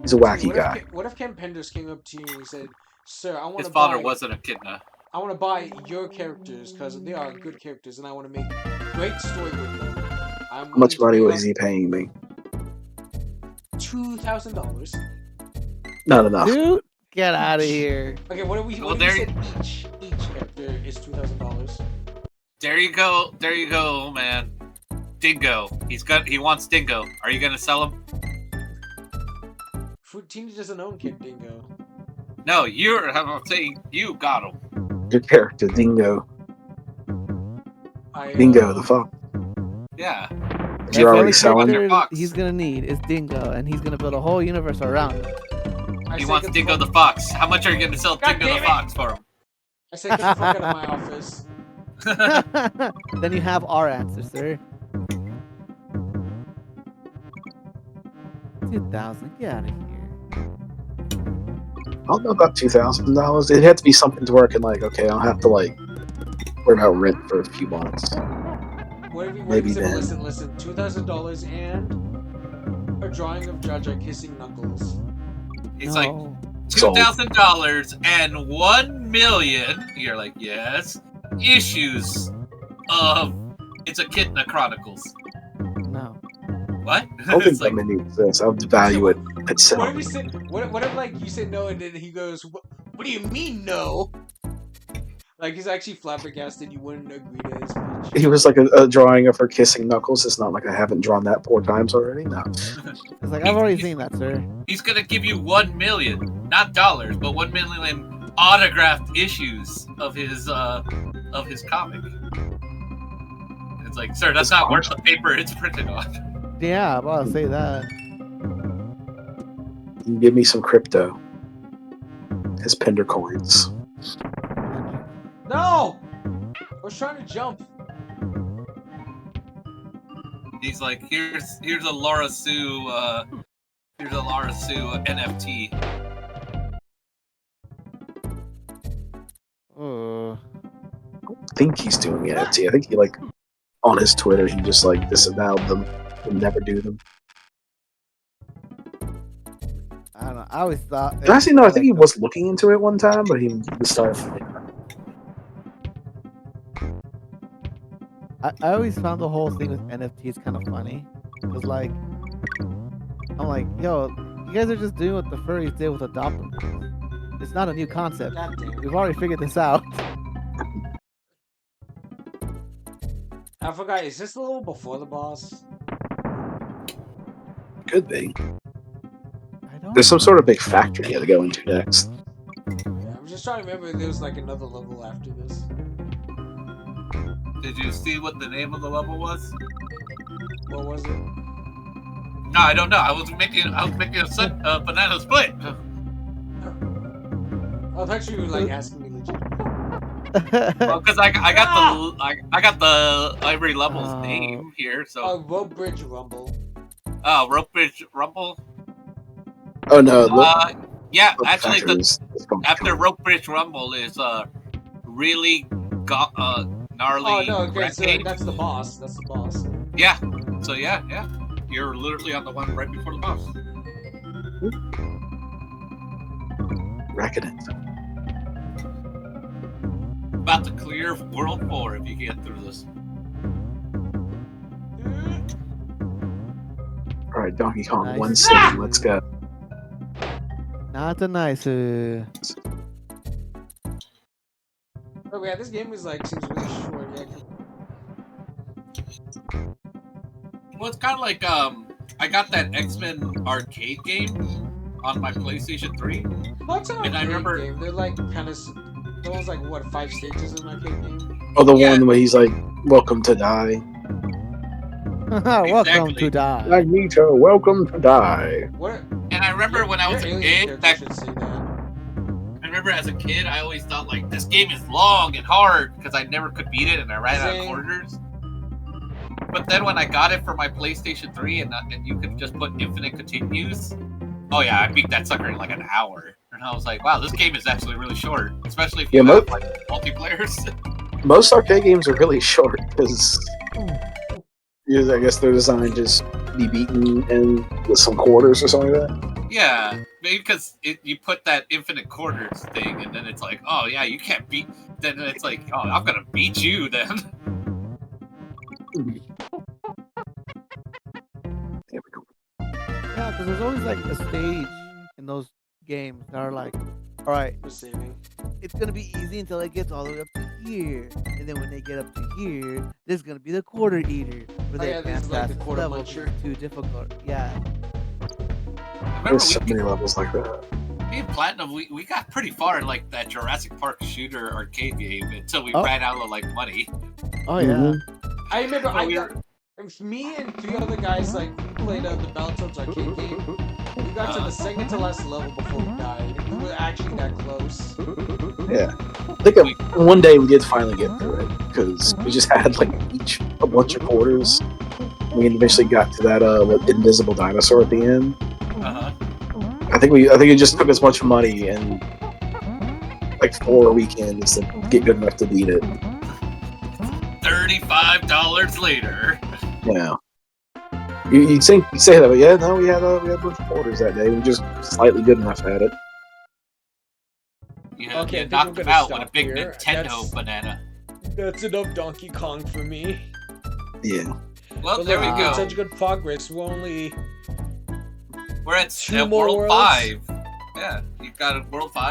He's a wacky guy.
What if Ken Penders came up to you and he said, "Sir, I want
His
to
father
buy
wasn't a kidna.
I want to buy your characters because they are good characters, and I want to make great story with them. I'm
How much money
willing
was
to
he paying me?
pay $2,000.
Not enough.
Dude, get out of here.
Okay, what do we?
Well,
What do we
there-
said each character is $2,000.
There you go, man. Dingo. He wants Dingo. Are you gonna sell him?
Fruitini doesn't own Kid Dingo.
No, I'm saying you got him.
Good character, Dingo.
I,
Dingo, the fuck.
Yeah.
Did
That's
you
the
already
only
sell him?
character
Box.
he's gonna need is Dingo, and he's gonna build a whole universe around him.
I I
He
say
wants
get
Dingo the
fuck-
Fox. How much are you gonna sell
God
Dingo the
damn it!
Fox for him?
I say get the fuck out of my office.
Then you have our answer, sir. 2,000. Get out of here.
I don't know about $2,000. It had to be something to where I can like, okay, I'll have to like worry about rent for a few months.
What if you
Maybe
say,
then.
listen, $2,000 and a drawing of Jaja kissing Knuckles.
He's like
No.
$2,000 and 1 million. You're like, yes. Issues of It's a Kid in the Chronicles.
No.
What?
I don't think
It's
that
like,
many exist. I would value it
What
itself.
if you say what if like you say no and then he goes, what do you mean no? Like he's actually flabbergasted you wouldn't agree to his speech.
He was like a drawing of her kissing Knuckles. It's not like I haven't drawn that 4 times already. No.
It's like, I've already seen that, sir.
he's gonna give you 1 million, not dollars, but 1 million autographed issues of his comic. It's like, sir, that's not worth the paper it's printed on.
Yeah, I'm about to say that.
You can give me some crypto. His Pender coins.
No! I was trying to jump.
He's like, here's a Laura Sue NFT.
Oh.
I don't think he's doing NFT. I think he like on his Twitter he just like disavowed them and never do them.
I don't know. I always thought.
Actually, no, I think he was looking into it one time, but he decided.
I always found the whole thing with NFTs kind of funny. Because, like, I'm like, yo, you guys are just doing what the furries did with adoptables. It's not a new concept.
God damn it.
We've already figured this out.
I forgot, is this a little before the boss?
Could be.
I don't.
There's some sort of big factory you got to go into next.
Yeah, I'm just trying to remember if there was like another level after this.
Did you see what the name of the level was?
What was it?
No, I don't know. I was making a banana split.
I thought you were like asking me legit.
Well, because I got the every level's name here. So
Rope Bridge Rumble.
oh, Rope Bridge Rumble.
Oh no!
Yeah,
the
actually,
factories.
after Rope Bridge Rumble is really gnarly.
Oh no, okay, so
rampage.
that's the boss. That's the boss.
Yeah. So yeah. You're literally on the one right before the boss.
Reckoning.
About to clear World 4 if you get through this.
All right, Donkey Kong
Nice.
1-7. Let's go.
Not a nice.
Oh yeah, this game is like seems really short. Yeah.
Well, it's kind of like I got that X-Men arcade game on my PlayStation 3.
Well, it's an
And I
arcade
remember-
game. They're like kind of. There was like what 5 stages in an arcade game.
Oh, the
Yeah.
one where he's like, "Welcome to die."
Welcome
Exactly.
to die.
Magneto, welcome to die.
What?
And I remember when I was a
Your
kid,
alien
that
character should say that.
I remember as a kid, I always thought like this game is long and hard because I never could beat it and I ran out of
Same.
quarters. But then when I got it for my PlayStation 3 and you could just put infinite continues, oh yeah, I beat that sucker in like an hour. And I was like, wow, this game is actually really short, especially if you
Yeah,
have like multiplayers.
Most arcade games are really short because I guess they're designed to just be beaten in with some quarters or something like that.
Yeah, because you put that infinite quarters thing, and then it's like, oh yeah, you can't beat. Then it's like, oh, I'm gonna beat you then.
There we go.
Yeah, because there's always like a stage in those games that are like, all right,
For saving.
it's gonna be easy until it gets all the way up to here, and then when they get up to here, this is gonna be the quarter eater. Where they
yeah, this is
advance
like the
past
quarter
level
muncher.
is too difficult. Yeah.
Remember,
There's so many levels like that.
me and Platinum, we got pretty far in like that Jurassic Park shooter arcade game until we
Oh.
ran out of like money.
Oh yeah.
Mhm.
I remember
So
I
we
got. It was me and 3 other guys like we played the Battletoads arcade game. We got to the second to last level before we died. We were actually that close.
Yeah. I think one day we did finally get through it because we just had like each a bunch of quarters. We eventually got to that invisible dinosaur at the end.
Uh-huh.
I think it just took us a bunch of money and like 4 weekends to get good enough to beat it.
$35 later.
Yeah. You say that, but yeah, no, we had a bunch of quarters that day. We were just slightly good enough at it.
You,
Okay, I
you
think I'm
knocked him
gonna
out with a
stop
big
here.
Nintendo banana.
That's enough Donkey Kong for me.
Yeah.
Well,
But
there we
look, we
go.
made such good progress. We're only
We're at
2 more
World
worlds.
5. Yeah, you got a World 5.